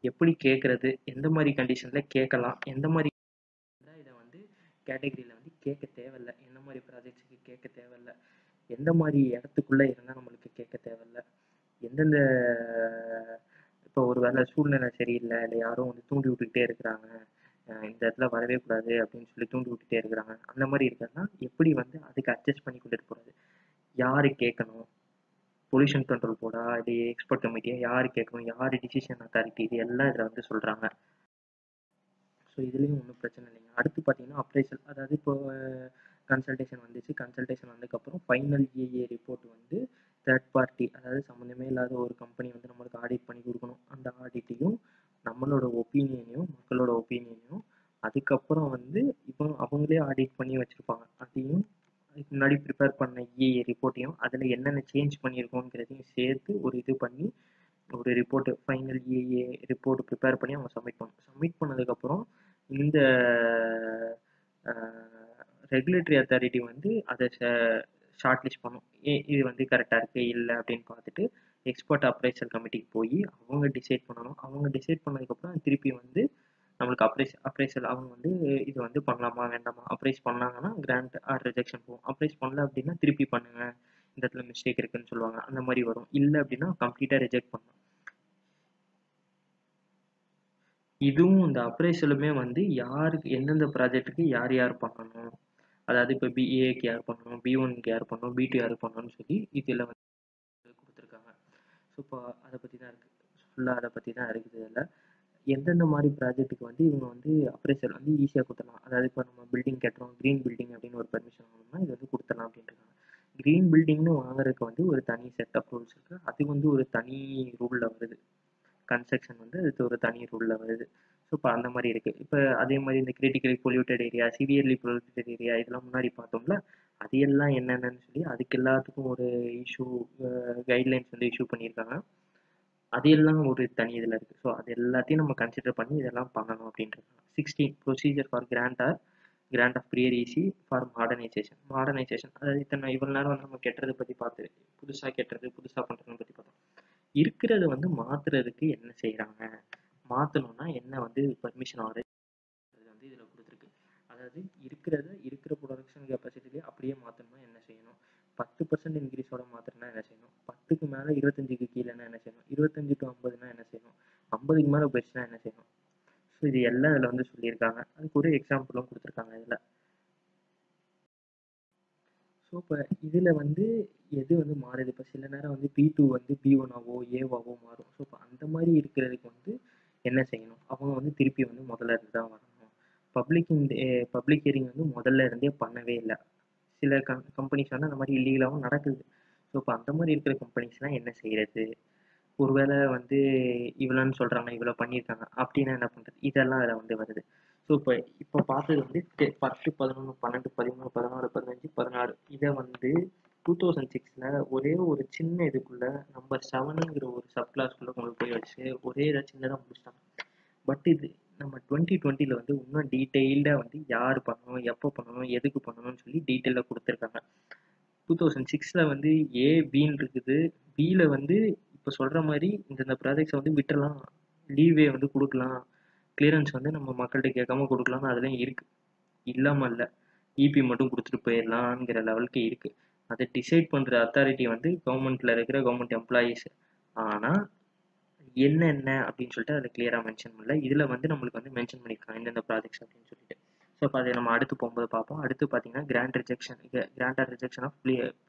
எப்படி கேட்குறது, எந்த மாதிரி கண்டிஷனில் கேட்கலாம், எந்த மாதிரி இதை வந்து கேட்டகரியில் வந்து கேட்க தேவையில்லை, எந்த மாதிரி ப்ராஜெக்ட்ஸுக்கு கேட்க தேவையில்லை, எந்த மாதிரி இடத்துக்குள்ளே இருந்தால் நம்மளுக்கு கேட்க தேவையில்லை, எந்தெந்த இப்போ ஒரு வேளை சூழ்நிலை சரியில்லை, இல்லை யாரும் வந்து தூண்டி விட்டுக்கிட்டே இருக்கிறாங்க, இந்த இடத்துல வரவே கூடாது அப்படின்னு சொல்லி தூண்டி விட்டுட்டே இருக்கிறாங்க, அந்த மாதிரி இருக்கிறதுனா எப்படி வந்து அதுக்கு அட்ஜஸ்ட் பண்ணி கொண்டுட்டு போகிறது, யார் கேட்கணும், பொல்யூஷன் கண்ட்ரோல் போர்டா இல்லை எக்ஸ்பர்ட் கமிட்டியா, யார் கேட்கணும், யார் டிசிஷன் அத்தாரிட்டி, இது எல்லாம் இதில் வந்து சொல்கிறாங்க. ஸோ இதுலேயும் ஒன்றும் பிரச்சனை இல்லைங்க. அடுத்து பார்த்தீங்கன்னா அப்ரைசல், அதாவது இப்போ கன்சல்டேஷன் வந்துச்சு, கன்சல்டேஷன் வந்ததுக்கப்புறம் ஃபைனல் இஏ ரிப்போர்ட் வந்து தேர்ட் பார்ட்டி, அதாவது சம்மந்தமே இல்லாத ஒரு கம்பெனி வந்து நம்மளுக்கு ஆடிட் பண்ணி கொடுக்கணும். அந்த ஆடிட்டையும் நம்மளோட ஒப்பீனியனையும் மக்களோட ஒப்பீனியனையும் அதுக்கப்புறம் வந்து இப்போ அவங்களே ஆடிட் பண்ணி வச்சுருப்பாங்க, அதையும் அதுக்கு முன்னாடி ப்ரிப்பேர் பண்ண இஏ ரிப்போர்ட்டையும் அதில் என்னென்ன சேஞ்ச் பண்ணியிருக்கோங்கிறதையும் சேர்த்து ஒரு இது பண்ணி ஒரு ரிப்போர்ட்டு ஃபைனல் இஏ ரிப்போர்ட் ப்ரிப்பேர் பண்ணி அவங்க சப்மிட் பண்ணணும். சப்மிட் பண்ணதுக்கப்புறம் இந்த ரெகுலேட்டரி அத்தாரிட்டி வந்து அதை ஷார்ட் லிஸ்ட் பண்ணும், இது வந்து கரெக்டாக இருக்குது இல்லை அப்படின்னு பார்த்துட்டு எக்ஸ்பர்ட் அப்ரைசல் கமிட்டிக்கு போய் அவங்க டிசைட் பண்ணணும். அவங்க டிசைட் பண்ணதுக்கப்புறம் திருப்பி வந்து நம்மளுக்கு அப்ரைசல் அவங்க வந்து இது வந்து பண்ணலாமா வேண்டாமா, அப்ரைஸ் பண்ணாங்கன்னா கிராண்ட் ஆர் ரிஜெக்ஷன் போகும், அப்ரைஸ் பண்ணல அப்படின்னா திருப்பி பண்ணுங்க, இந்த இடத்துல மிஸ்டேக் இருக்குன்னு சொல்லுவாங்க, அந்த மாதிரி வரும். இல்லை அப்படின்னா கம்ப்ளீட்டாக ரிஜெக்ட் பண்ணணும். இதுவும் இந்த அப்ரைசலுமே வந்து யாருக்கு எந்தெந்த ப்ராஜெக்ட்டுக்கு யார் யார் பண்ணணும், அதாவது இப்போ பிஏக்கு யார் பண்ணணும், B1க்கு யார் பண்ணணும், B2 யார் பண்ணணும்னு சொல்லி இதில் வந்து கொடுத்துருக்காங்க. ஸோ இப்போ அதை பற்றி தான் இருக்குது, ஃபுல்லாக அதை பற்றி தான் இருக்குது. இதில் எந்தெந்த மாதிரி ப்ராஜெக்ட்டுக்கு வந்து இவங்க வந்து அப்ரைசல் வந்து ஈஸியாக கொடுத்துடலாம். அதாவது இப்போ நம்ம பில்டிங் கட்டுறோம், க்ரீன் பில்டிங் அப்படின்னு ஒரு பர்மிஷன் வாங்கணும்னா இது வந்து கொடுத்துடலாம் அப்படின்ட்டு. க்ரீன் பில்டிங்னு வாங்குறதுக்கு வந்து ஒரு தனி செட் ஆஃப் ரூல்ஸ் இருக்குது, அது வந்து ஒரு தனி ரூலில் வருது. கன்ஸ்ட்ரக்ஷன் வந்து அது ஒரு தனி ரூலில் வருது. ஸோ இப்போ அந்த மாதிரி இருக்குது. இப்போ அதே மாதிரி இந்த critically polluted area, severely polluted area, இதெல்லாம் முன்னாடி பார்த்தோம்ல, அது எல்லாம் என்னென்னு சொல்லி அதுக்கு எல்லாத்துக்கும் ஒரு இஷ்யூ கைட்லைன்ஸ் வந்து இஷ்யூ பண்ணியிருக்காங்க. அது எல்லாம் ஒரு தனி இதில் இருக்குது. ஸோ அது எல்லாத்தையும் நம்ம கன்சிடர் பண்ணி இதெல்லாம் பண்ணணும் அப்படின்றது. 16 procedure for grant of prior EC for modernisation. அதாவது இவ்வளோ நேரம் வந்து நம்ம கெட்டுறதை பற்றி பார்த்து புதுசாக கெட்டுறது புதுசாக பண்ணுறதை பற்றி பார்த்தோம். இருக்கிறத வந்து மாற்றுறதுக்கு என்ன செய்கிறாங்க, மாற்றணும்னா என்ன வந்து பர்மிஷன் ஆர்டர் வந்து இதில் கொடுத்துருக்கு. அதாவது இருக்கிற ப்ரொடக்ஷன் கெப்பாசிட்டிலேயே அப்படியே மாற்றணும்னா என்ன செய்யணும், 10% இன்க்ரீஸோட மாத்திரனா என்ன செய்யணும், 10க்கு மேலே 25க்கு கீழேனா என்ன செய்யணும், 25 to 50னா என்ன செய்யணும், 50க்கு மேலே போயிடுச்சுன்னா என்ன செய்யணும். ஸோ இது எல்லாம் இதில் வந்து சொல்லியிருக்காங்க. அதுக்கு ஒரு எக்ஸாம்பிளும் கொடுத்துருக்காங்க இதில். ஸோ இப்போ இதில் வந்து எது வந்து மாறுது? இப்போ சில நேரம் வந்து B2 வந்து B1ஆவோ ஏவாவோ மாறும். ஸோ இப்போ அந்த மாதிரி இருக்கிறதுக்கு வந்து என்ன செய்யணும்? அவங்க வந்து திருப்பி வந்து முதல்ல இருந்து தான் வரணும். பப்ளிக் ஹியரிங் வந்து முதல்ல இருந்தே பண்ணவே இல்லை. சில கம்பெனிஸ் வந்து அந்த மாதிரி இல்லீகலாகவும் நடக்குது. ஸோ இப்போ அந்த மாதிரி இருக்கிற கம்பெனிஸ்லாம் என்ன செய்யறது? ஒருவேளை வந்து இவ்வளோன்னு சொல்கிறாங்க, இவ்வளோ பண்ணியிருக்காங்க அப்படின்னா என்ன பண்ணுறது? இதெல்லாம் அதில் வந்து வருது. ஸோ இப்போ பார்த்தது வந்து 10, 11, 12, 13, 14, 15, 16 இதை வந்து 2006 ஒரே ஒரு சின்ன இதுக்குள்ள நம்பர் 7ங்கிற ஒரு சப் கிளாஸ்க்குள்ள கொண்டு போய் வச்சு ஒரே இதை சின்னதாக முடிச்சிட்டாங்க. பட் இது நம்ம 2020 வந்து இன்னும் டீட்டெயில்டாக வந்து யார் பண்ணணும், எப்போ பண்ணணும், எதுக்கு பண்ணணும்னு சொல்லி டீட்டெயிலாக கொடுத்துருக்காங்க. 2006 வந்து பின்னு இருக்குது. பியில் வந்து இப்போ சொல்கிற மாதிரி இந்த ப்ராஜெக்ட்ஸை வந்து விட்டுறலாம், லீவே வந்து கொடுக்கலாம், கிளியரன்ஸ் வந்து நம்ம மக்கள்கிட்ட கேட்காம கொடுக்கலாம்னு அதுலேயும் இருக்குது. இல்லாமல் இல்லை, இபி மட்டும் கொடுத்துட்டு போயிடலாங்கிற லெவலுக்கு இருக்குது. அதை டிசைட் பண்ணுற அத்தாரிட்டி வந்து கவர்மெண்ட்டில் இருக்கிற கவர்மெண்ட் எம்ப்ளாயீஸ். ஆனால் என்னென்ன அப்படின்னு சொல்லிட்டு அதில் கிளியராக மென்ஷன் பண்ணல. இதில் வந்து நம்மளுக்கு வந்து மென்ஷன் பண்ணியிருக்காங்க எந்தெந்த ப்ராஜெக்ட்ஸ் அப்படின்னு சொல்லிட்டு. ஸோ இப்போ அதை நம்ம அடுத்து போகும்போது பார்ப்போம். அடுத்து பார்த்தீங்கன்னா grant rejection of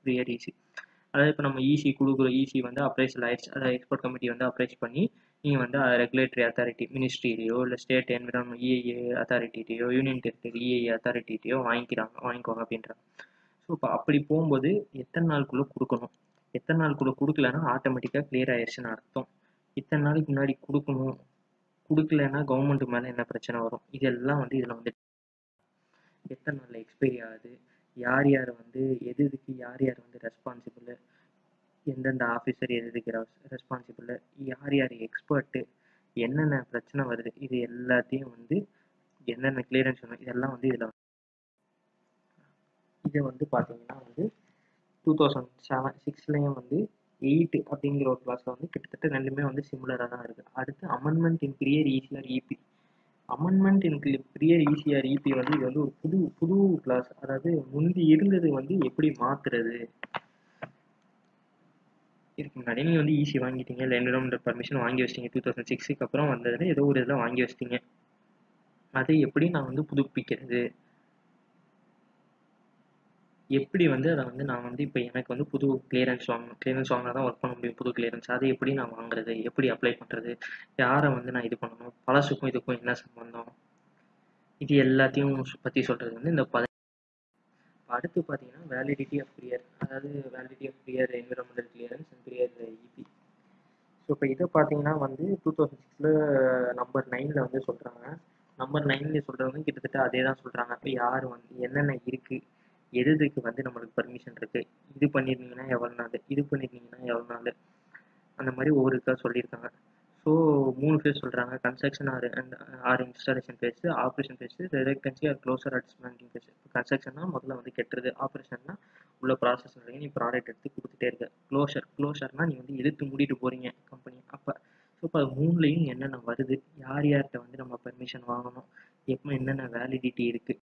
prior EC. அதாவது இப்போ நம்ம ஈசி கொடுக்குறோம், ஈசி வந்து அப்ரைசல் ஆயிடுச்சு, அதாவது எக்ஸ்பர்ட் கமிட்டி வந்து அப்ரைஸ் பண்ணி நீங்கள் வந்து ரெகுலேட்டரி அத்தாரிட்டி மினிஸ்ட்ரியிலையோ இல்லை ஸ்டேட் என்விரான்மெண்ட் இஏஏ அத்தாரிட்டியோ யூனியன் டெரிட்டரி இஏஏ அத்தாரிட்டியோ வாங்கிக்கோங்க அப்படின்றாங்க. ஸோ இப்போ அப்படி போகும்போது எத்தனை நாளுக்குள்ளே கொடுக்கணும், எத்தனை நாளுக்குள்ளே கொடுக்கலன்னா ஆட்டோமேட்டிக்காக கிளியர் ஆயிடுச்சுன்னு அர்த்தம். இத்தனை நாளைக்கு முன்னாடி கொடுக்கலன்னா கவர்மெண்ட் மேலே என்ன பிரச்சனை வரும், இதெல்லாம் வந்து இதில் வந்து எத்தனை நாளில் எக்ஸ்பைரி ஆகுது, யார் யார் வந்து எதுக்கு யார் யார் வந்து ரெஸ்பான்சிபிள், எந்தெந்த ஆஃபீஸர் எதுக்கு ரெஸ்பான்சிபிள், யார் யார் எக்ஸ்பர்ட்டு, என்னென்ன பிரச்சனை வருது, இது எல்லாத்தையும் வந்து என்னென்ன கிளியரன்ஸ் வேணும் இதெல்லாம் வந்து இதில் இதை வந்து பார்த்தீங்கன்னா வந்து 2006 வந்து 8 அப்படிங்கிற ஒரு கிளாஸில் வந்து கிட்டத்தட்ட ரெண்டுமே வந்து சிமிலராக தான் இருக்குது. அடுத்து அமெண்ட்மெண்ட் இன் ப்ரியர் ஈசிஆர் இபி. அமெண்ட்மெண்ட் இன் ப்ரியர் ஈசிஆர் இபி வந்து இது வந்து ஒரு புது கிளாஸ். அதாவது முந்தி இருந்தது வந்து எப்படி மாற்றுறது. இதுக்கு முன்னாடி நீங்கள் வந்து ஈசி வாங்கிட்டீங்க, இல்லை என்விரான்மெண்டல் பர்மிஷன் வாங்கி வச்சிட்டீங்க, 2006 அப்புறம் வந்ததுன்னு ஏதோ ஒரு இதில் வாங்கி வச்சிட்டீங்க. அதை எப்படி நான் வந்து புதுப்பிக்கிறது, எப்படி வந்து அதை வந்து நான் வந்து இப்போ எனக்கு வந்து புது கிளியரன்ஸ் வாங்கினா தான் ஒர்க் பண்ண முடியும். புது கிளியரன்ஸ் அதை எப்படி நான் வாங்குறது, எப்படி அப்ளை பண்ணுறது, யாரை வந்து நான் இது பண்ணணும், பழசுக்கும் இதுக்கும் என்ன சம்பந்தம், இது எல்லாத்தையும் பற்றி சொல்கிறது வந்து இந்த அடுத்து பார்த்தீங்கன்னா வேலிடிட்டி ஆஃப் ப்ரியர். அதாவது validity of prior environmental clearance and prior EP. So இப்போ இதை பார்த்தீங்கன்னா வந்து 2006 நம்பர் 9 வந்து சொல்கிறாங்க. நம்பர் 9 சொல்கிறவங்க கிட்டத்தட்ட அதே தான் சொல்கிறாங்க. இப்போ யார் வந்து என்னென்ன இருக்குது, எதுக்கு வந்து நம்மளுக்கு பர்மிஷன் இருக்குது, இது பண்ணியிருந்தீங்கன்னா எவ்வளோ நாள், இது பண்ணியிருந்தீங்கன்னா எவ்வளோ நாள், அந்த மாதிரி ஒவ்வொரு இதாக சொல்லியிருக்காங்க. ஸோ 3 ஃபேஸ் சொல்கிறாங்க. Construction or installation phase, operation phase, residency or closure adjustment phase. இப்போ கன்ஸ்ட்ரக்ஷன்னா முதல்ல வந்து கெட்டுறது, ஆப்ரேஷன்னா உள்ள ப்ராசஸ் நீ ப்ராடக்ட் எடுத்து கொடுத்துட்டே இருக்க, க்ளோஷர்னா நீ வந்து இழுத்து மூடிட்டு போகிறீங்க கம்பெனி. அப்போ ஸோ இப்போ அது 3லையும் என்னென்ன வருது, யார் யார்கிட்ட வந்து நம்ம பெர்மிஷன் வாங்கணும், எப்போ என்னென்ன வேலிடிட்டி இருக்குது,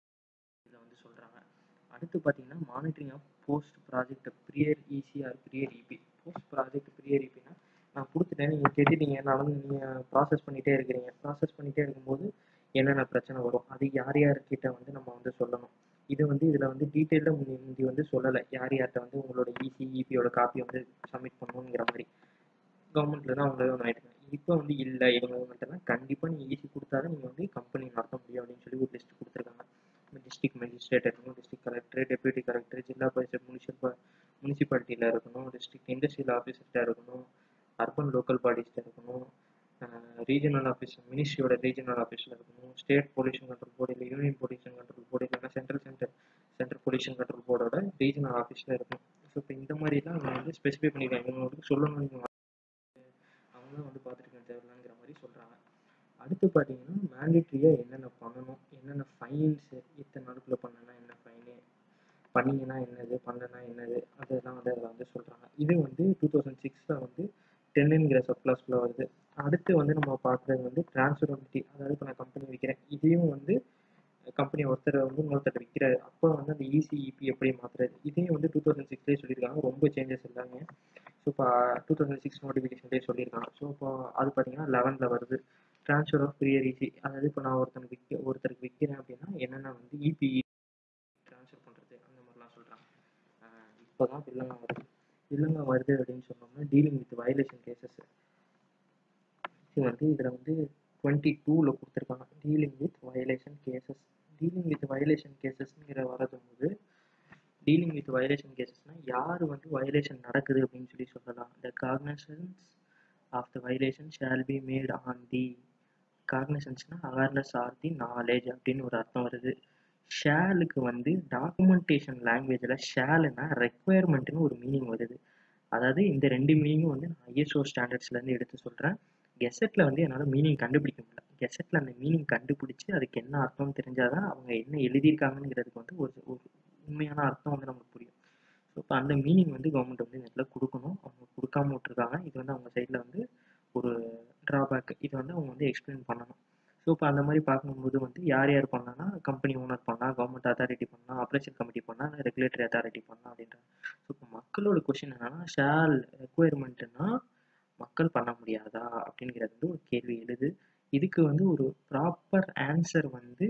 இதில் வந்து சொல்கிறாங்க. அடுத்து பார்த்தீங்கன்னா monitoring of post project prior EC or prior EP. Post project prior இபினா நான் கொடுத்துட்டேன், நீங்கள் கேட்டுட்டீங்க, நான் வந்து நீங்கள் ப்ராசஸ் பண்ணிகிட்டே இருக்கிறீங்க, ப்ராசஸ் பண்ணிகிட்டே இருக்கும்போது என்னென்ன பிரச்சனை வரும், அது யார் யார்கிட்ட வந்து நம்ம வந்து சொல்லணும். இது வந்து இதில் வந்து டீட்டெயிலாக முந்தி வந்து சொல்லலை, யார் யார்கிட்ட வந்து உங்களோட இபியோட காப்பி வந்து சப்மிட் பண்ணணுங்கிற மாதிரி. கவர்மெண்ட்டில் தான் அவங்களே வந்து ஆகிட்டு இப்போ வந்து இல்லை, இவங்க மட்டும்தான் கண்டிப்பாக நீங்கள் ஈசி கொடுத்தா தான் நீங்கள் வந்து கம்பெனி நடத்த முடியும் அப்படின்னு சொல்லி ஒரு லிஸ்ட் கொடுத்துருக்காங்க. டிஸ்ட்ரிக்ட் மேஜிஸ்ட்ரேட் இருக்கணும், டிஸ்ட்ரிக்ட் கலெக்டர், டெப்யூட்டி கலெக்டர், ஜில்லா பரிஷத் முனிசிபாலிட்டியில் இருக்கணும், டிஸ்ட்ரிக்ட் இண்டஸ்ட்ரியல் ஆஃபீஸர்கிட்ட இருக்கணும், அர்பன் லோக்கல் பாடிஸ்கிட்ட இருக்கணும், ரீஜனல் ஆஃபீஸ் மினிஸ்ட்ரியோட ரீஜனல் ஆஃபீஸில் இருக்கணும், ஸ்டேட் பொல்யூஷன் கண்ட்ரோல் போர்டு இல்லை யூனியன் பொல்யூஷன் கண்ட்ரோல் போர்டு இல்லைன்னா சென்ட்ரல் பொல்யூஷன் கண்ட்ரோல் போர்டோட ரீஜனல் ஆஃபீஸில் இருக்கணும். ஸோ இப்போ இந்த மாதிரிலாம் அவங்க வந்து ஸ்பெசிஃபை பண்ணியிருக்காங்க. இவங்களுக்கு சொல்லணும், நீங்கள் அவங்களும் வந்து பார்த்துருக்கேன் தேவையில்லைங்கிற மாதிரி சொல்கிறாங்க. அடுத்து பார்த்தீங்கன்னா மேண்டேட்ரியாக என்னென்ன பண்ணணும், என்னென்ன ஃபைன்ஸு, இத்தனை நாளுக்குள்ளே பண்ணனா என்ன ஃபைனு, பண்ணிங்கன்னா என்னது, பண்ணனா என்னது, அதெல்லாம் வந்து அதில் வந்து சொல்கிறாங்க. இது வந்து 2006 வந்து 10ங்கிற சப் கிளாஸ்க்குள்ள வருது. அடுத்து வந்து நம்ம பார்க்குறது வந்து டிரான்ஸ்ஃபரபிலிட்டி. அதாவது இப்போ நான் கம்பெனி வைக்கிறேன், இதையும் வந்து கம்பெனி ஒருத்தர் வந்து இன்னொருத்தர் விற்கிறாரு, அப்போ வந்து அந்த இபி எப்படி மாற்றுறது, இதையும் வந்து 2006 சொல்லியிருக்காங்க. ரொம்ப சேஞ்சஸ் எல்லாமே ஸோ இப்போ 2006 நோட்டிஃபிகேஷன்லேயே சொல்லியிருக்காங்க. ஸோ இப்போ அது பார்த்தீங்கன்னா 11 வருது. Transfer of prior EC. அதாவது இப்போ நான் ஒருத்தருக்கு விற்கிறேன் அப்படின்னா என்னென்ன வந்து இபி ட்ரான்ஸ்ஃபர் பண்ணுறது அந்த மாதிரிலாம் சொல்கிறாங்க. இப்போ தான் இல்லைங்க வருது அப்படின்னு சொன்னோம்னா டீலிங் வித் வயலேஷன் கேசஸ் இது வந்து இதில் வந்து 22ல் கொடுத்துருக்காங்க. டீலிங் வித் வயலேஷன் கேசஸ்ங்கிற வரதும்போது டீலிங் வித் வயலேஷன் கேசஸ்னால் யார் வந்து வயலேஷன் நடக்குது அப்படின்னு சொல்லலாம். The cognizance of the violation shall be made on the காக்னசன்ஸ்னா அவேர்னஸ் ஆர் தி நாலேஜ் அப்படின்னு ஒரு அர்த்தம் வருது. ஷேலுக்கு வந்து டாக்குமெண்டேஷன் லாங்குவேஜில் ஷேலுன்னா ரெக்குயர்மெண்ட்னு ஒரு மீனிங் வருது. அதாவது இந்த 2 மீனிங்கும் வந்து நான் ஐஎஸ்ஓ ஸ்டாண்டர்ட்ஸ்லேருந்து எடுத்து சொல்கிறேன். கெசட்டில் வந்து என்னால் மீனிங் கண்டுபிடிக்க முடியல. கெசட்டில் அந்த மீனிங் கண்டுபிடிச்சி அதுக்கு என்ன அர்த்தம்னு தெரிஞ்சாதான் அவங்க என்ன எழுதியிருக்காங்கிறதுக்கு வந்து ஒரு உண்மையான அர்த்தம் வந்து நமக்கு புரியும். ஸோ இப்போ அந்த மீனிங் வந்து கவர்மெண்ட் வந்து இந்த இடத்துல கொடுக்கணும். அவங்க கொடுக்காம விட்டுருக்காங்க. இது வந்து அவங்க சைடில் வந்து ஒரு ட்ராபேக். இது வந்து அவங்க வந்து எக்ஸ்பிளைன் பண்ணணும். ஸோ இப்போ அந்த மாதிரி பார்க்கும்போது வந்து யார் பண்ணலாம்னா கம்பெனி ஓனர் பண்ணலாம், கவர்மெண்ட் அத்தாரிட்டி பண்ணலாம், ஆப்ரேஷன் கமிட்டி பண்ணலாம், ரெகுலேட்டரி அத்தாரிட்டி பண்ணலாம் அப்படின்றாங்க. ஸோ இப்போ மக்களோட கொஸ்டின் என்னன்னா ஷால் ரெக்குயர்மெண்ட்னா மக்கள் பண்ண முடியாதா அப்படிங்கிறது வந்து ஒரு கேள்வி எழுது. இதுக்கு வந்து ஒரு ப்ராப்பர் ஆன்சர் வந்து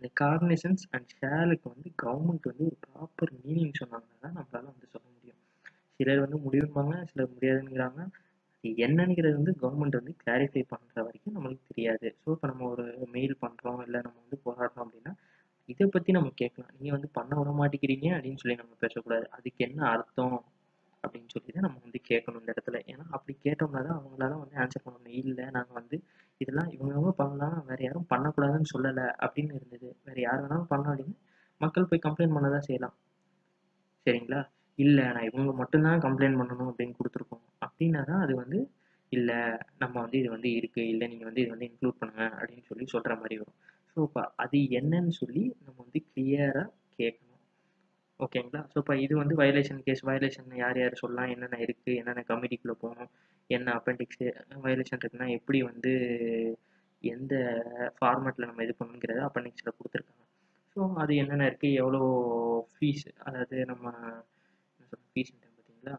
இந்த காக்னிசன்ஸ் அண்ட் ஷேலுக்கு வந்து கவர்மெண்ட் வந்து ஒரு ப்ராப்பர் மீனிங் சொன்னாங்கன்னா தான் நம்மளால வந்து சொல்ல முடியும். சிலர் வந்து முடியும்பாங்க, சிலர் முடியாதுங்கிறாங்க. என்னங்கிறது வந்து கவர்மெண்ட் வந்து கிளாரிஃபை பண்ணுற வரைக்கும் நம்மளுக்கு தெரியாது. ஸோ இப்போ நம்ம ஒரு மெயில் பண்ணுறோம் இல்லை நம்ம வந்து போராடுறோம் அப்படின்னா இதை பற்றி நம்ம கேட்கலாம். நீங்கள் வந்து பண்ண விட மாட்டேங்கிறீங்க அப்படின்னு சொல்லி நம்ம பேசக்கூடாது. அதுக்கு என்ன அர்த்தம் அப்படின்னு சொல்லிட்டு நம்ம வந்து கேட்கணும் இந்த இடத்துல. ஏன்னா அப்படி கேட்டோம்னா தான் அவங்களால வந்து ஆன்சர் பண்ணணும். இல்லை நாங்கள் வந்து இதெல்லாம் இவங்க பண்ணலாம், வேற யாரும் பண்ணக்கூடாதுன்னு சொல்லலை அப்படின்னு இருந்தது. வேற யார் வேணாலும் பண்ணலாம் அப்படின்னு மக்கள் போய் கம்ப்ளைண்ட் பண்ண தான் செய்யலாம். சரிங்களா? இல்லை நான் இவங்க மட்டும்தான் கம்ப்ளைண்ட் பண்ணணும் அப்படின்னு கொடுத்துருக்கோம் அப்படின்னா தான் அது வந்து இல்லை நம்ம வந்து இது வந்து இருக்குது, இல்லை நீங்கள் வந்து இது வந்து இன்க்ளூட் பண்ணுங்க அப்படின்னு சொல்லி சொல்கிற மாதிரி வரும். ஸோ இப்போ அது என்னன்னு சொல்லி நம்ம வந்து கிளியராக கேட்கணும். ஓகேங்களா? ஸோ இப்போ இது வந்து வயலேஷன் கேஸ். வயலேஷன் யார் சொல்லலாம், என்னென்ன இருக்குது, என்னென்ன கமிட்டிக்குள்ளே போகணும், என்ன அப்பெண்டிக்ஸ் வயலேஷன் இருக்குன்னா எப்படி வந்து எந்த ஃபார்மேட்டில் நம்ம இது பண்ணணுங்கிறத அப்பெண்டிக்ஸில் கொடுத்துருக்காங்க. ஸோ அது என்னென்ன இருக்குது, எவ்வளோ ஃபீஸ், அதாவது நம்ம ஃபீஸ் பார்த்தீங்களா,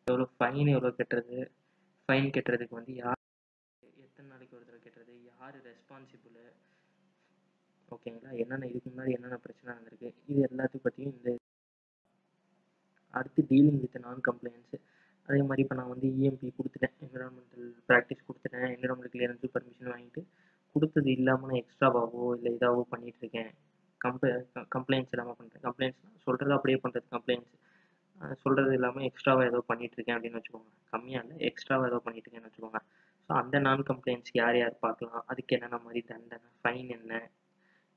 எவ்வளோ ஃபைன், எவ்வளோ கட்டுறது, ஃபைன் கட்டுறதுக்கு வந்து யார், எத்தனை நாளைக்கு ஒரு தடவை கட்டுறது, யார் ரெஸ்பான்சிபிள், ஓகேங்களா, என்னென்ன இதுக்கு முன்னாடி என்னென்ன பிரச்சனை இருந்திருக்கு, இது எல்லாத்தையும் பற்றியும் இந்த அடுத்து டீலிங் வித் நான் கம்ப்ளைண்ட்ஸு. அதே மாதிரி இப்போ நான் வந்து இஎம்பி கொடுத்துட்டேன், என்விரான்மெண்டல் ப்ராக்டிஸ் கொடுத்துட்டேன், என்விரான்மெண்டல் கிளியரன்ஸு பர்மிஷன் வாங்கிட்டு கொடுத்தது இல்லாமல் நான் எக்ஸ்ட்ராவாவோ இல்லை இதாவோ பண்ணிகிட்ருக்கேன். கம்ப்ளைண்ட்ஸ் இல்லாமல் பண்ணுறேன். கம்ப்ளைண்ட்ஸ்னால் சொல்கிறது அப்படியே பண்ணுறது கம்ப்ளைண்ட்ஸ். சொல்கிறது இல்லாமல் எக்ஸ்ட்ராவாக ஏதோ பண்ணிகிட்ருக்கேன் அப்படின்னு வச்சுக்கோங்க. கம்மியாக இல்லை, எக்ஸ்ட்ராவாக ஏதோ பண்ணிகிட்ருக்கேன்னு வச்சுக்கோங்க. ஸோ அந்த நான் கம்ப்ளைண்ட்ஸ் யார் பார்க்கலாம், அதுக்கு என்னென்ன மாதிரி தண்டனை, ஃபைன் என்ன,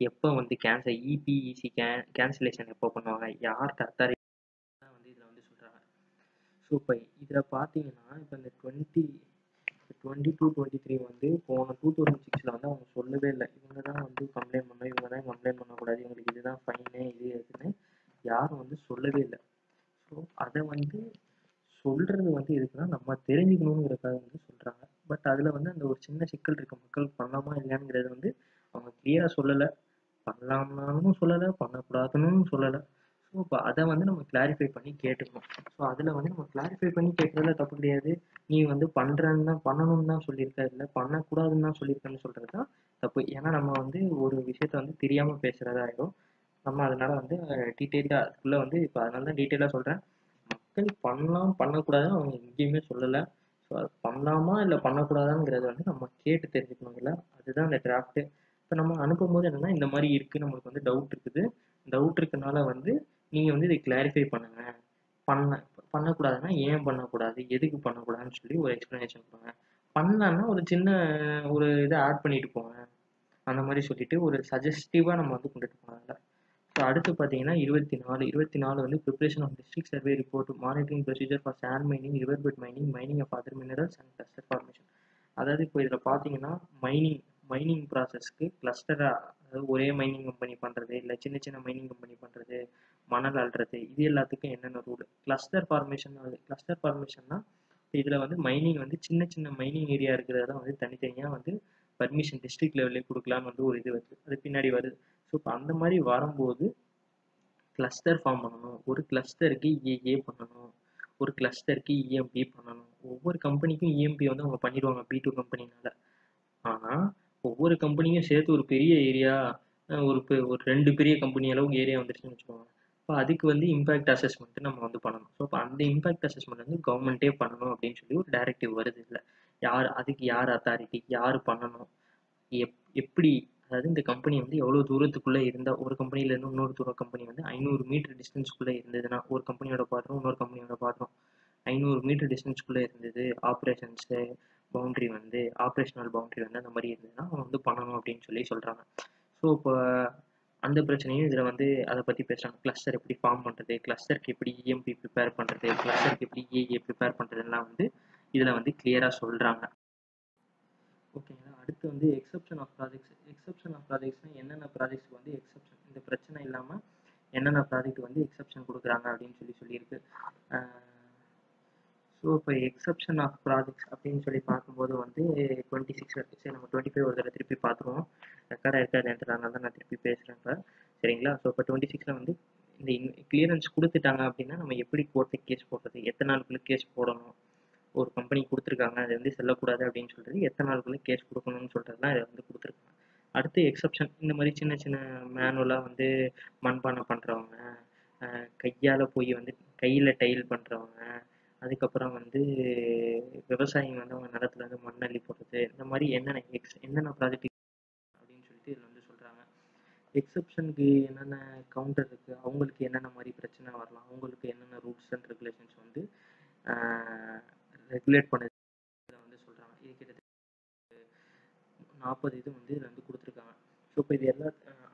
எப்போ வந்து இபிஇசி கேன்சலேஷன் எப்போ பண்ணுவாங்க, யார்கிட்ட அத்தாரிட்டி வந்து இதில் வந்து சொல்கிறாங்க. ஸோ இப்போ இதில் பார்த்தீங்கன்னா இப்போ இந்த 22-23 வந்து போன 2006 வந்து அவங்க சொல்லவே இல்லை. இவங்க தான் வந்து கம்ப்ளைண்ட் பண்ணணும், இவங்க தான் கம்ப்ளைண்ட் பண்ணக்கூடாது, இவங்களுக்கு இதுதான் ஃபைனு இது எதுன்னு யாரும் வந்து சொல்லவே இல்லை. ஸோ அதை வந்து சொல்கிறது வந்து எதுக்குன்னா நம்ம தெரிஞ்சுக்கணுங்கிறதுக்காக வந்து சொல்கிறாங்க. பட் அதில் வந்து அந்த ஒரு சின்ன சிக்கல் இருக்குது. மக்கள் பண்ணலாமா இல்லையாங்கிறது வந்து அவங்க கிளியராக சொல்லலை, பண்ணலாம்னாலும் சொல்லலை, பண்ணக்கூடாதுன்னு சொல்லலை. ஸோ இப்போ அதை வந்து நம்ம கிளாரிஃபை பண்ணி கேட்டுக்கணும். ஸோ அதில் வந்து நம்ம கிளாரிஃபை பண்ணி கேட்குறதுல தப்பு கிடையாது. நீ வந்து பண்ணுறன்னு தான் பண்ணணும்னு தான் சொல்லியிருக்க, இல்லை பண்ணக்கூடாதுன்னு தான் சொல்லியிருக்கேன்னு சொல்கிறது தான் தப்பு. ஏன்னா நம்ம வந்து ஒரு விஷயத்த வந்து தெரியாமல் பேசுகிறதாயிடும். நம்ம அதனால் வந்து டீட்டெயிலாக அதுக்குள்ளே வந்து இப்போ அதனால தான் டீட்டெயிலாக சொல்கிறேன். மக்கள் பண்ணலாம் பண்ணக்கூடாதுன்னு அவங்க எங்கேயுமே சொல்லலை. ஸோ அது பண்ணலாமா இல்லை பண்ணக்கூடாதாங்கிறத வந்து நம்ம கேட்டு தெரிஞ்சுக்கணுங்களா, அதுதான் அந்த டிராஃப்ட்டு. இப்போ நம்ம அனுப்பும்போது என்னென்னா இந்த மாதிரி இருக்குது, நம்மளுக்கு வந்து டவுட் இருக்குது, டவுட் இருக்கனால வந்து நீங்கள் வந்து இதை கிளாரிஃபை பண்ணுங்கள், பண்ணக்கூடாதுன்னா ஏன் பண்ணக்கூடாது, எதுக்கு பண்ணக்கூடாதுன்னு சொல்லி ஒரு எக்ஸ்ப்ளனேஷன் கொடுங்க. பண்ணலான்னா ஒரு சின்ன ஒரு இதை ஆட் பண்ணிட்டு போங்க, அந்த மாதிரி சொல்லிட்டு ஒரு சஜஸ்டிவாக நம்ம வந்து கொண்டுட்டு போனாங்க. ஸோ அடுத்து பார்த்தீங்கன்னா 24 வந்து preparation of district survey report, monitoring procedure for sand mining, river bed mining, mining of other minerals and cluster formation. அதாவது இப்போ இதில் பார்த்தீங்கன்னா மைனிங் ப்ராசஸ்க்கு கிளஸ்டராக, அதாவது ஒரே மைனிங் கம்பெனி பண்ணுறது, இல்லை சின்ன சின்ன மைனிங் கம்பெனி பண்ணுறது, மணல் அள்ளுறது, இது எல்லாத்துக்கும் என்னென்ன ரூல். கிளஸ்டர் ஃபார்மேஷன்னா இதில் வந்து மைனிங் வந்து சின்ன சின்ன மைனிங் ஏரியா இருக்கிறத வந்து தனித்தனியாக வந்து பர்மிஷன் டிஸ்ட்ரிக்ட் லெவல்லே கொடுக்கலான்னு வந்து ஒரு இது வருது, அது பின்னாடி வருது. ஸோ இப்போ அந்த மாதிரி வரும்போது கிளஸ்டர் ஃபார்ம் பண்ணணும், ஒரு கிளஸ்டருக்கு ஏஏ பண்ணணும், ஒரு கிளஸ்டருக்கு இஎம்பி பண்ணணும். ஒவ்வொரு கம்பெனிக்கும் இஎம்பி வந்து அவங்க பண்ணிடுவாங்க B2 கம்பெனினால. ஆனால் ஒவ்வொரு கம்பெனியும் சேர்த்து ஒரு பெரிய ஏரியா, ஒரு 2 பெரிய கம்பெனி அளவுக்கு ஏரியா வந்துருச்சுன்னு வச்சுக்கோங்க. அப்போ அதுக்கு வந்து இம்பாக்ட் அசஸ்மெண்ட் நம்ம வந்து பண்ணணும். ஸோ அப்போ அந்த இம்பாக்ட் அசஸ்மெண்ட் வந்து கவர்மெண்ட்டே பண்ணணும் அப்படின்னு சொல்லி ஒரு டைரக்டிவ் வருது. இல்லை அதுக்கு யார் அத்தாரிட்டி, யார் பண்ணணும், எப்படி, அதாவது இந்த கம்பெனி வந்து எவ்வளோ தூரத்துக்குள்ளே இருந்தால், ஒரு கம்பெனிலேருந்து இன்னொரு கம்பெனி வந்து 500 மீட்டர் டிஸ்டன்ஸ்குள்ளே இருந்ததுன்னா, ஒரு கம்பெனியோட பாட்டும் இன்னொரு கம்பெனியோட பாட்டும் 500 மீட்டர் டிஸ்டன்ஸ்குள்ளே இருந்தது, பவுண்டரி வந்து ஆப்ரேஷனல் பவுண்டரி வந்து அந்த மாதிரி இருந்ததுன்னா அவன் வந்து பண்ணணும் அப்படின்னு சொல்லி சொல்கிறாங்க. ஸோ இப்போ அந்த பிரச்சனையும் இதில் வந்து அதை பற்றி பேசுகிறாங்க. கிளஸ்டர் எப்படி ஃபார்ம் பண்ணுறது, கிளஸ்டருக்கு எப்படி இஎம்பி ப்ரிப்பேர் பண்ணுறது, கிளஸ்டருக்கு எப்படி ஏஏ ப்ரிப்பேர் பண்ணுறதுலாம் வந்து இதில் வந்து கிளியராக சொல்கிறாங்க. ஓகேங்களா. அடுத்து வந்து எக்ஸப்ஷன் ஆஃப் ப்ராஜெக்ட்ஸ்னால் என்னென்ன ப்ராஜெக்ட்ஸ்க்கு வந்து எக்ஸப்ஷன், இந்த பிரச்சனை இல்லாமல் என்னென்ன ப்ராஜெக்ட் வந்து எக்ஸப்ஷன் கொடுக்குறாங்க அப்படின்னு சொல்லியிருக்கு. ஸோ இப்போ எக்ஸப்ஷன் ஆஃப் ப்ராஜெக்ட்ஸ் அப்படின்னு சொல்லி பார்க்கும்போது வந்து 26 இருக்குது. சரி, நம்ம 25 ஒரு தடவை திருப்பி பார்த்துருவோம். ரெக்கார்டாக இருக்காதுன்றதுனால தான் நான் திருப்பி பேசுகிறேன் இப்போ. சரிங்களா. ஸோ இப்போ 26 வந்து இந்த கிளியரன்ஸ் கொடுத்துட்டாங்க அப்படின்னா நம்ம எப்படி கோர்ட்டுக்கு கேஸ் போடுறது, எத்தனை நாளுக்குள்ளே கேஸ் போடணும், ஒரு கம்பெனி கொடுத்துருக்காங்க அது வந்து செல்லக்கூடாது அப்படின்னு சொல்கிறது, எத்தனை நாளுக்குள்ளே கேஸ் கொடுக்கணும்னு சொல்கிறதுலாம் இதை வந்து கொடுத்துருக்காங்க. அடுத்து எக்ஸப்ஷன், இந்த மாதிரி சின்ன சின்ன மேனுவலாக வந்து மண்பானை பண்ணுறவங்க, கையால் போய் வந்து கையில் டைல் பண்ணுறவங்க, அதுக்கப்புறம் வந்து விவசாயிங்க வந்து அவங்க நிலத்துல வந்து மண்ணள்ளி போடுறது, இந்த மாதிரி என்னென்ன ப்ராஜெக்ட் அப்படின்னு சொல்லிட்டு இதில் வந்து சொல்கிறாங்க. எக்ஸப்ஷனுக்கு என்னென்ன கவுண்டர் இருக்குது, அவங்களுக்கு என்னென்ன மாதிரி பிரச்சனை வரலாம், அவங்களுக்கு என்னென்ன ரூல்ஸ் அண்ட் ரெகுலேஷன்ஸ் வந்து ரெகுலேட் பண்ணது வந்து சொல்கிறாங்க. இது கிட்டத்தட்ட 40 இது வந்து இதில் வந்து கொடுத்துருக்காங்க. ஸோ இப்போ இது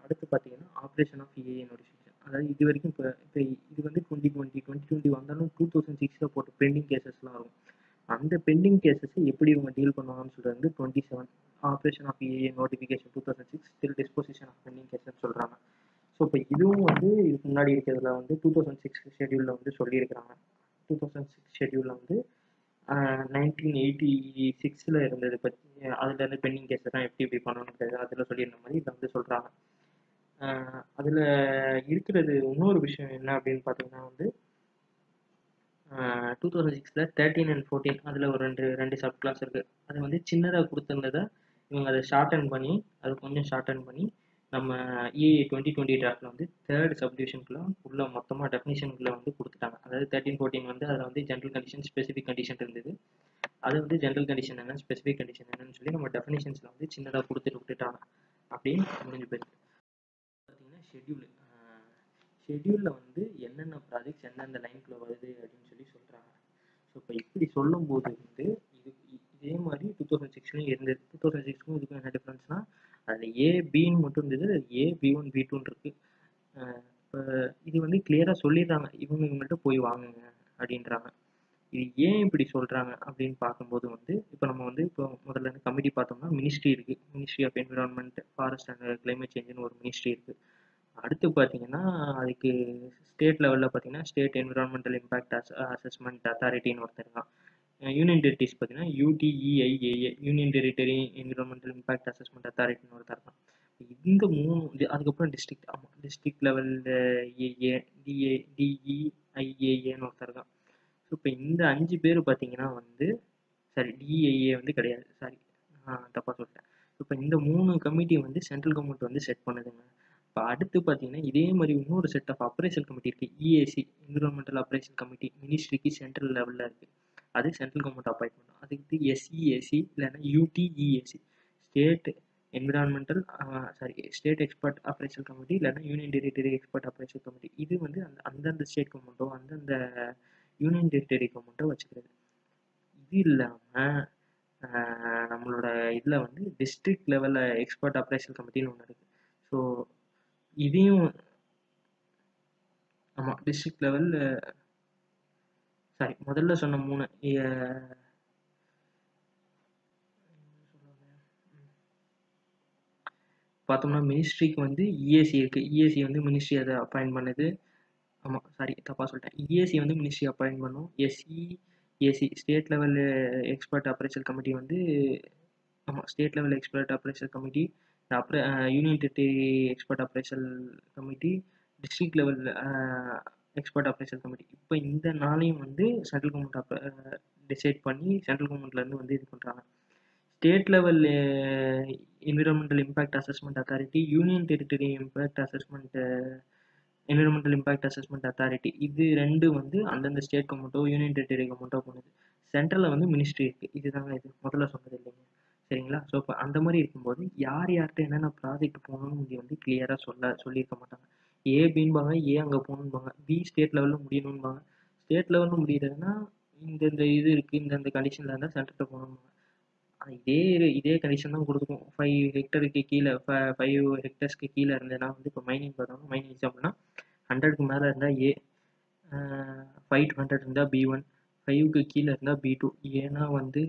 அடுத்து பார்த்தீங்கன்னா ஆப்ரேஷன் ஆஃப் ஏஏ நோட்டிஃபிகேஷன். அதாவது இது வரைக்கும் இப்போ இது வந்து 2020 வந்தாலும் 2006 போட்ட பெண்டிங் கேசஸ்லாம் இருக்கும். அந்த பெண்டிங் கேசஸ் எப்படி இவங்க டீல் பண்ணுவாங்கன்னு சொல்கிறது வந்து 27 operation of A A notification 2006 still disposition of pending cases சொல்கிறாங்க. ஸோ இப்போ இதுவும் வந்து இதுக்கு முன்னாடி இருக்கிறதுல வந்து 2006 ஷெடியூலில் வந்து சொல்லியிருக்கிறாங்க. 2006 ஷெடியூலில் வந்து 1986 இருந்தது பற்றி, அதில் இருந்து பெண்டிங் கேஸை தான் எப்படி பண்ணணுன்றது அதில் சொல்லியிருந்த மாதிரி இதை வந்து சொல்கிறாங்க. அதில் இருக்கிறது இன்னொரு விஷயம் என்ன அப்படின்னு பார்த்தீங்கன்னா வந்து 2006 13 and 14 அதில் ஒரு ரெண்டு சப் கிளாஸ் இருக்குது. அது வந்து சின்னதாக கொடுத்துருந்ததை இவங்க அதை ஷார்டன் பண்ணி, அது கொஞ்சம் ஷார்டன் பண்ணி நம்ம EA 2020 டிராஃப்டில் வந்து 3rd சப்டிவிஷனுக்குள்ள உள்ள மொத்தமாக டெஃபினிஷனுக்குள்ள வந்து கொடுத்துட்டாங்க. அதாவது 13, 14 வந்து அதில் வந்து ஜென்ரல் கண்டிஷன், ஸ்பெசிஃபிக் கண்டிஷன் இருந்தது. அது வந்து ஜென்ரல் கண்டிஷன் என்ன, ஸ்பெசிஃபிக் கண்டிஷன் என்னன்னு சொல்லி நம்ம டெஃபினிஷன்ஸில் வந்து சின்னதாக விட்டுட்டாங்க. அப்படின்னு முடிஞ்சு போயிருக்கு. பார்த்தீங்கன்னா ஷெடியூலில் வந்து என்னென்ன ப்ராஜெக்ட்ஸ் எந்தெந்த லைனுக்குள்ள வருது அப்படின்னு சொல்லி சொல்கிறாங்க. ஸோ இப்போ இப்படி சொல்லும்போது வந்து இதே மாதிரி 2006 இருந்தது. 2006 இதுக்கும் என்ன டிஃப்ரென்ஸ்னா அதில் ஏபின்னு மட்டும் இருந்தது, B1 B2 இருக்கு. இப்போ இது வந்து கிளியராக சொல்லிடுறாங்க, இவங்கள்ட்ட போய் வாங்குங்க அப்படின்றாங்க. இது ஏன் இப்படி சொல்கிறாங்க அப்படின்னு பார்க்கும்போது வந்து இப்போ நம்ம வந்து இப்போ முதல்ல இந்த கமிட்டி பார்த்தோம்னா மினிஸ்ட்ரி இருக்குது. Ministry of environment, forest and climate சேஞ்சுன்னு ஒரு மினிஸ்ட்ரி இருக்குது. அடுத்து பார்த்தீங்கன்னா அதுக்கு ஸ்டேட் லெவலில் பார்த்தீங்கன்னா ஸ்டேட் என்விரான்மெண்டல் இம்பாக்ட் அசஸ்மெண்ட் அத்தாரிட்டின்னு ஒருத்தர் தான். யூனியன் டெரிட்டரிஸ் பார்த்தீங்கன்னா UTEIAA, union territory environmental impact assessment அத்தாரிட்டின்னு ஒருத்தர் தான். இந்த 3 அதுக்கப்புறம் டிஸ்ட்ரிக்ட் லெவலில் DEIAAன்னு ஒருத்தர் தான். ஸோ இப்போ இந்த 5 பேர் பார்த்தீங்கன்னா வந்து DEIA வந்து கிடையாது, தப்பாக சொல்லிட்டேன். இப்போ இந்த 3 கமிட்டி வந்து சென்ட்ரல் கவர்மெண்ட் வந்து செட் பண்ணுதுங்க. இப்போ அடுத்து பார்த்தீங்கன்னா இதே மாதிரி இன்னொரு செட் ஆஃப் அப்ரைசல் கமிட்டி இருக்குது. EAC, என்விரான்மெண்டல் அப்ரைசல் கமிட்டி, மினிஸ்ட்ரிக்கு சென்ட்ரல் லெவலில் இருக்குது. அது சென்ட்ரல் கவர்மெண்ட் அப்பாயிண்ட் பண்ணும். அதுக்கு SEAC இல்லைன்னா UTEAC, state environmental state expert appraisal committee இல்லைன்னா union territory expert appraisal committee. இது வந்து அந்தந்த ஸ்டேட் கவர்மெண்ட்டோ அந்தந்த யூனியன் டெரிட்டரி கவர்மெண்ட்டோ வச்சுக்கிறது. இது இல்லாமல் நம்மளோட இதில் வந்து டிஸ்ட்ரிக்ட் லெவலில் எக்ஸ்பர்ட் அப்ரைசல் கமிட்டின்னு ஒன்று இருக்குது. ஸோ இதையும் ஆமாம் டிஸ்ட்ரிக்ட் லெவலில் முதல்ல சொன்ன 3 பார்த்தோம்னா மினிஸ்ட்ரிக்கு வந்து EAC இருக்குது. EAC வந்து மினிஸ்ட்ரி அதை அப்பாயிண்ட் பண்ணுது. ஆமாம் தப்பாக சொல்லிட்டேன். EAC வந்து மினிஸ்ட்ரி அப்பாயிண்ட் பண்ணும். SEAC state level expert appraisal committee வந்து state level expert appraisal committee, union territory expert appraisal committee, district level expert appraisal committee. இப்போ இந்த நாளையும் வந்து சென்ட்ரல் கவர்மெண்ட் டிசைட் பண்ணி சென்ட்ரல் கவர்மெண்ட்லேருந்து வந்து இது பண்ணுறாங்க. State level environmental impact assessment authority, union territory impact assessment environmental impact assessment authority, இது ரெண்டு வந்து அந்தந்த ஸ்டேட் கவர்மெண்ட்டோ யூனியன் டெரிட்டரி கவர்மெண்ட்டோ பண்ணுது. சென்ட்ரலில் வந்து மினிஸ்ட்ரி இருக்குது. இதுதாங்க இது முதல்ல சொன்னது இல்லைங்க. சரிங்களா? ஸோ இப்போ அந்த மாதிரி இருக்கும்போது யார் யார்கிட்ட என்னென்ன ப்ராஜெக்ட் போகணும்னு இங்கே வந்து கிளியராக சொல்லியிருக்க மாட்டாங்க. ஏ பின்பாங்க, ஏ அங்கே போகணும்பாங்க, பி ஸ்டேட் லெவலில் முடியணும்பாங்க. ஸ்டேட் லெவலில் முடியறதுன்னா இந்த இது இருக்குது, இந்த கண்டிஷனில் இருந்தால் சென்டர்கிட்ட போகணும்பாங்க. இதே கண்டிஷன் தான் கொடுக்கும். 5 ஹெக்டருக்கு கீழே 5 ஹெக்டர்ஸ்க்கு கீழே இருந்ததுன்னா வந்து இப்போ மைனிங் பார்த்தோம்னா மைனிங் எக்ஸாம்பிள்னா 100க்கு மேலே இருந்தால் ஏ, 5 to 100 இருந்தால் பி1, 5க்கு கீழே இருந்தால் பி2. ஏன்னா வந்து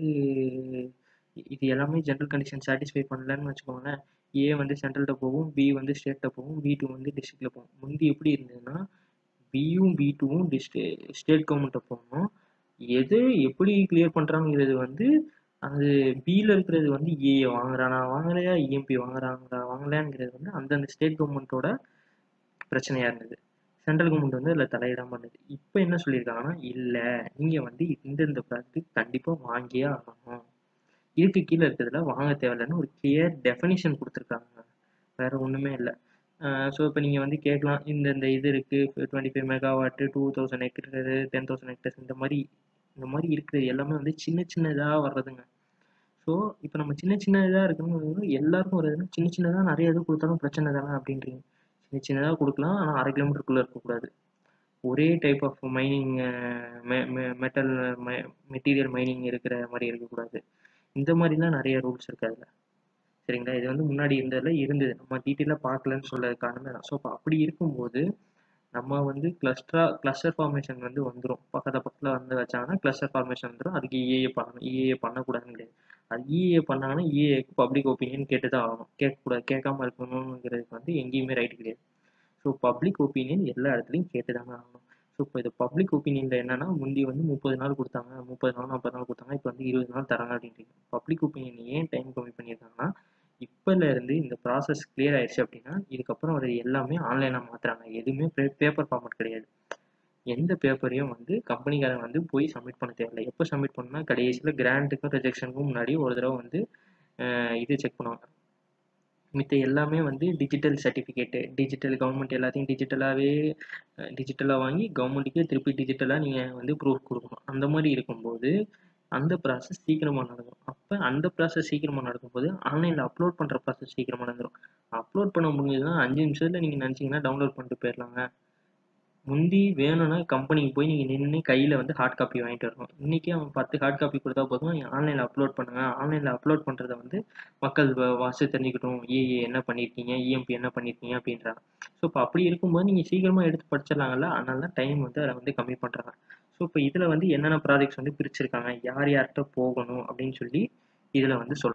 இது எல்லாமே ஜென்ரல் கண்டிஷன் சாட்டிஸ்ஃபை பண்ணலன்னு வச்சுக்கோங்களேன். ஏ வந்து சென்ட்ரல்கிட்ட போகும், பி வந்து ஸ்டேட்டில் போகும், பி2 வந்து டிஸ்ட்ரிக்டில் போகும். முந்தி எப்படி இருந்ததுன்னா பியும் பி2வும் ஸ்டேட் கவர்மெண்ட்டை போகணும். எது எப்படி கிளியர் பண்ணுறாங்கிறது வந்து அது பியில் இருக்கிறது வந்து ஏ வாங்குறானா வாங்கலையா, இஎம்பி வாங்குறாங்களா வாங்கலையாங்கிறது வந்து அந்தந்த ஸ்டேட் கவர்மெண்ட்டோட பிரச்சனையாக இருந்தது. சென்ட்ரல் கவர்மெண்ட் வந்து அதில் தலையிடாமல் இருந்தது. இப்போ என்ன சொல்லியிருக்காங்கன்னா, இல்லை நீங்கள் வந்து இந்தந்த ப்ராஜெக்ட் கண்டிப்பாக வாங்கியே ஆகணும், இதுக்கு கீழே இருக்கிறதுல வாங்க தேவையில்லைன்னு ஒரு கிளியர் டெஃபினிஷன் கொடுத்துருக்காங்க. வேற ஒன்றுமே இல்லை. ஸோ இப்போ நீங்கள் வந்து கேட்கலாம், இந்த இது இருக்குது 25 மெகாவாட்டு, 2000 ஹெக்டர், 10,000 ஹெக்டர்ஸ், இந்த மாதிரி இருக்கிறது எல்லாமே வந்து சின்ன சின்னதாக வர்றதுங்க. ஸோ இப்போ நம்ம சின்ன சின்னதாக இருக்கணும் எல்லாருக்கும் வருதுன்னா சின்ன சின்னதாக நிறைய இது கொடுத்தாலும் பிரச்சனை தானே அப்படின்றீங்க. சின்ன சின்னதாக கொடுக்கலாம், ஆனால் 1/2 கிலோமீட்டருக்குள்ளே இருக்கக்கூடாது. ஒரே type of mining metal material mining இருக்கிற மாதிரி இருக்கக்கூடாது. இந்த மாதிரிலாம் நிறைய ரூல்ஸ் இருக்குது அதில். சரிங்களா? இது வந்து முன்னாடி இருந்தது நம்ம டீட்டெயிலாக பார்க்கலன்னு சொல்ல காரணமே தான். ஸோ இப்போ அப்படி இருக்கும்போது நம்ம வந்து கிளஸ்டர் ஃபார்மேஷன் வந்து வந்துடும். பக்கத்தில் வந்து வச்சாங்கன்னா கிளஸ்டர் ஃபார்மேஷன் வந்துடும். அதுக்கு இஏஏ பண்ணணும். இஏஏ பண்ணக்கூடாதுன்னு கிடையாது. அது இஏஏ பண்ணாங்கன்னா இஏஏக்கு பப்ளிக் ஒப்பீனியன் கேட்டு தான் ஆகணும். கேட்கக்கூடாது, கேட்காம இருக்கணுங்கிறதுக்கு வந்து எங்கேயுமே ரைட் கிடையாது. ஸோ பப்ளிக் ஒப்பீனியன் எல்லா இடத்துலையும் கேட்டு தாங்க ஆகணும். ஸோ இப்போ இது பப்ளிக் ஒப்பீனியனில் என்னன்னா, முந்தி வந்து 30 நாள் கொடுத்தாங்க, 30 நாள் 40 நாள் கொடுத்தாங்க, இப்போ வந்து 20 நாள் தராங்க அப்படின்றீங்க. பப்ளிக் ஒப்பீனியன் ஏன் டைம் கம்மி பண்ணியிருக்காங்கன்னா, இப்போலேருந்து இந்த ப்ராசஸ் கிளியர் ஆயிடுச்சு அப்படின்னா இதுக்கப்புறம் அது எல்லாமே ஆன்லைனாக மாற்றுறாங்க. எதுவுமே பேப்பர் ஃபார்மேட் கிடையாது. எந்த பேப்பரையும் வந்து கம்பெனிக்காரங்க வந்து போய் சப்மிட் பண்ண தேவையில்லை. எப்போ சப்மிட் பண்ணால் கடைசியில் கிராண்ட்டுக்கும் ரிஜெக்ஷனுக்கும் முன்னாடி ஒரு தடவை வந்து இது செக் பண்ணுவாங்க. மித்த எல்லாமே வந்து டிஜிட்டல் சர்டிஃபிகேட்டு, டிஜிட்டல் கவர்மெண்ட் எல்லாத்தையும் டிஜிட்டலாக வாங்கி கவர்மெண்ட்டுக்கே திருப்பி டிஜிட்டலாக நீங்கள் வந்து ப்ரூஃப் கொடுக்கணும். அந்த மாதிரி இருக்கும்போது அந்த ப்ராசஸ் சீக்கிரமாக நடக்கும். அப்போ அந்த ப்ராசஸ் சீக்கிரமாக நடக்கும்போது ஆன்லைனில் அப்லோட் பண்ணுற ப்ராசஸ் சீக்கிரமாக நடந்துடும். அப்லோட் பண்ண முடிஞ்சதுன்னா 5 நிமிஷத்தில் நீங்கள் நினச்சிங்கன்னா டவுன்லோட் பண்ணிட்டு போயிடலாங்க. முந்தி வேணும்னா கம்பெனிக்கு போய் நீங்கள் நின்று கையில் வந்து ஹார்ட் காப்பி வாங்கிட்டு வரணும். இன்றைக்கி அவன் 10 ஹார்ட் காப்பி கொடுத்தா போதும், நீங்கள் ஆன்லைனில் அப்லோட் பண்ணுங்கள். ஆன்லைனில் அப்லோட் பண்ணுறத வந்து மக்கள் வாசி தெரிஞ்சுக்கிட்டும், ஏஏ என்ன பண்ணியிருக்கீங்க, இஎம்பி என்ன பண்ணியிருக்கீங்க அப்படின்றாங்க. ஸோ இப்போ அப்படி இருக்கும்போது நீங்கள் சீக்கிரமாக எடுத்து படிச்சிடலாங்கல்ல. அதனால தான் டைம் வந்து அதை வந்து கம்மி பண்ணுறாங்க. ஸோ இப்போ இதில் வந்து என்னென்ன ப்ராஜெக்ட்ஸ் வந்து பிரிச்சிருக்காங்க, யார் யார்கிட்ட போகணும் அப்படின்னு சொல்லி இதில் வந்து சொல்கிறேன்.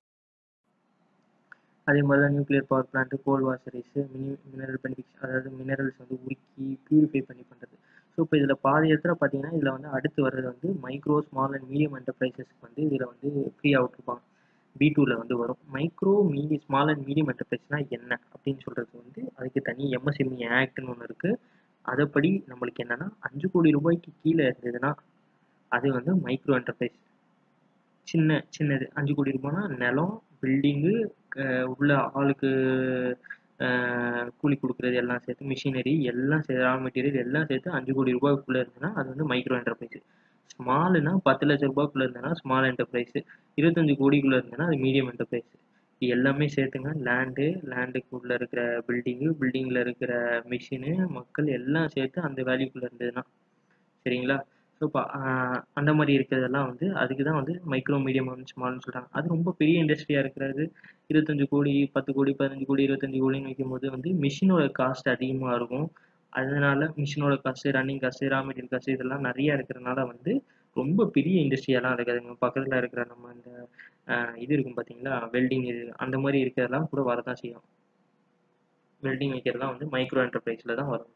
அதே மாதிரி தான் நியூக்ளியர் பவர் பிளான்ட்டு, கோல் வாஷரிஸு, மினரல் பெனிஃபிக்ஸ், அதாவது மினரல்ஸ் வந்து உருக்கி ப்யூரிஃபை பண்ணி பண்ணுறது. ஸோ இப்போ இதில் பாதி இடத்துல பார்த்தீங்கன்னா இதில் வந்து அடுத்து வர்றது வந்து மைக்ரோ ஸ்மால் அண்ட் மீடியம் என்டர்பிரைசஸ்க்கு வந்து இதில் வந்து ஃப்ரீயாக விட்டுருப்பாங்க. பி2வில் வந்து வரும். மைக்ரோ ஸ்மால் அண்ட் மீடியம் என்டர்பிரைஸ்னால் என்ன அப்படின்னு சொல்கிறது வந்து அதுக்கு தனி எம்எஸ்எம்இ ஆக்ட்னு ஒன்று இருக்குது. அதைப்படி நம்மளுக்கு என்னென்னா 5 கோடி ரூபாய்க்கு கீழே இருந்ததுன்னா அது வந்து மைக்ரோ என்டர்பிரைஸ். சின்னது 5 கோடி ரூபாய்னா நிலம், பில்டிங்கு, உள்ள ஆளுக்கு கூலி கொடுக்குறது எல்லாம் சேர்த்து, மிஷினரி எல்லாம் சேர்த்து, ரா மெட்டீரியல் எல்லாம் சேர்த்து 5 கோடி ரூபாய்க்குள்ளே இருந்ததுன்னா அது வந்து மைக்ரோ என்டர்பிரைஸு. ஸ்மாலுனா 10 லட்ச ரூபாய்க்குள்ளே இருந்ததுன்னா ஸ்மால் என்டர்பிரைஸு. 25 கோடிக்குள்ளே இருந்ததுன்னா அது மீடியம் என்டர்பிரைஸு. இது எல்லாமே சேர்த்துங்க. லேண்டுக்குள்ளே இருக்கிற பில்டிங்கில் இருக்கிற மிஷினு, மக்கள் எல்லாம் சேர்த்து அந்த வேல்யூக்குள்ளே இருந்ததுன்னா சரிங்களா? ஸோ இப்போ அந்த மாதிரி இருக்கிறதெல்லாம் வந்து அதுக்கு தான் வந்து மைக்ரோ மீடியம் ஸ்மால்னு சொல்கிறாங்க. அது ரொம்ப பெரிய இண்டஸ்ட்ரியாக இருக்கிறது 25 கோடி 10 கோடி 15 கோடி 25 கோடின்னு வைக்கும்போது வந்து மிஷினோட காஸ்ட் அதிகமாக இருக்கும். அதனால மிஷினோட cost, running cost, raw material cost இதெல்லாம் நிறையா இருக்கிறதுனால வந்து ரொம்ப பெரிய இண்டஸ்ட்ரியாலாம் இருக்காதுங்க. பக்கத்தில் இருக்கிற நம்ம இந்த இது இருக்கும் பார்த்தீங்களா, வெல்டிங், இது அந்த மாதிரி இருக்கிறதெல்லாம் கூட வரதான் செய்யும். வெல்டிங் வைக்கிறதுலாம் வந்து மைக்ரோ என்டர்பிரைஸில் தான் வரும்.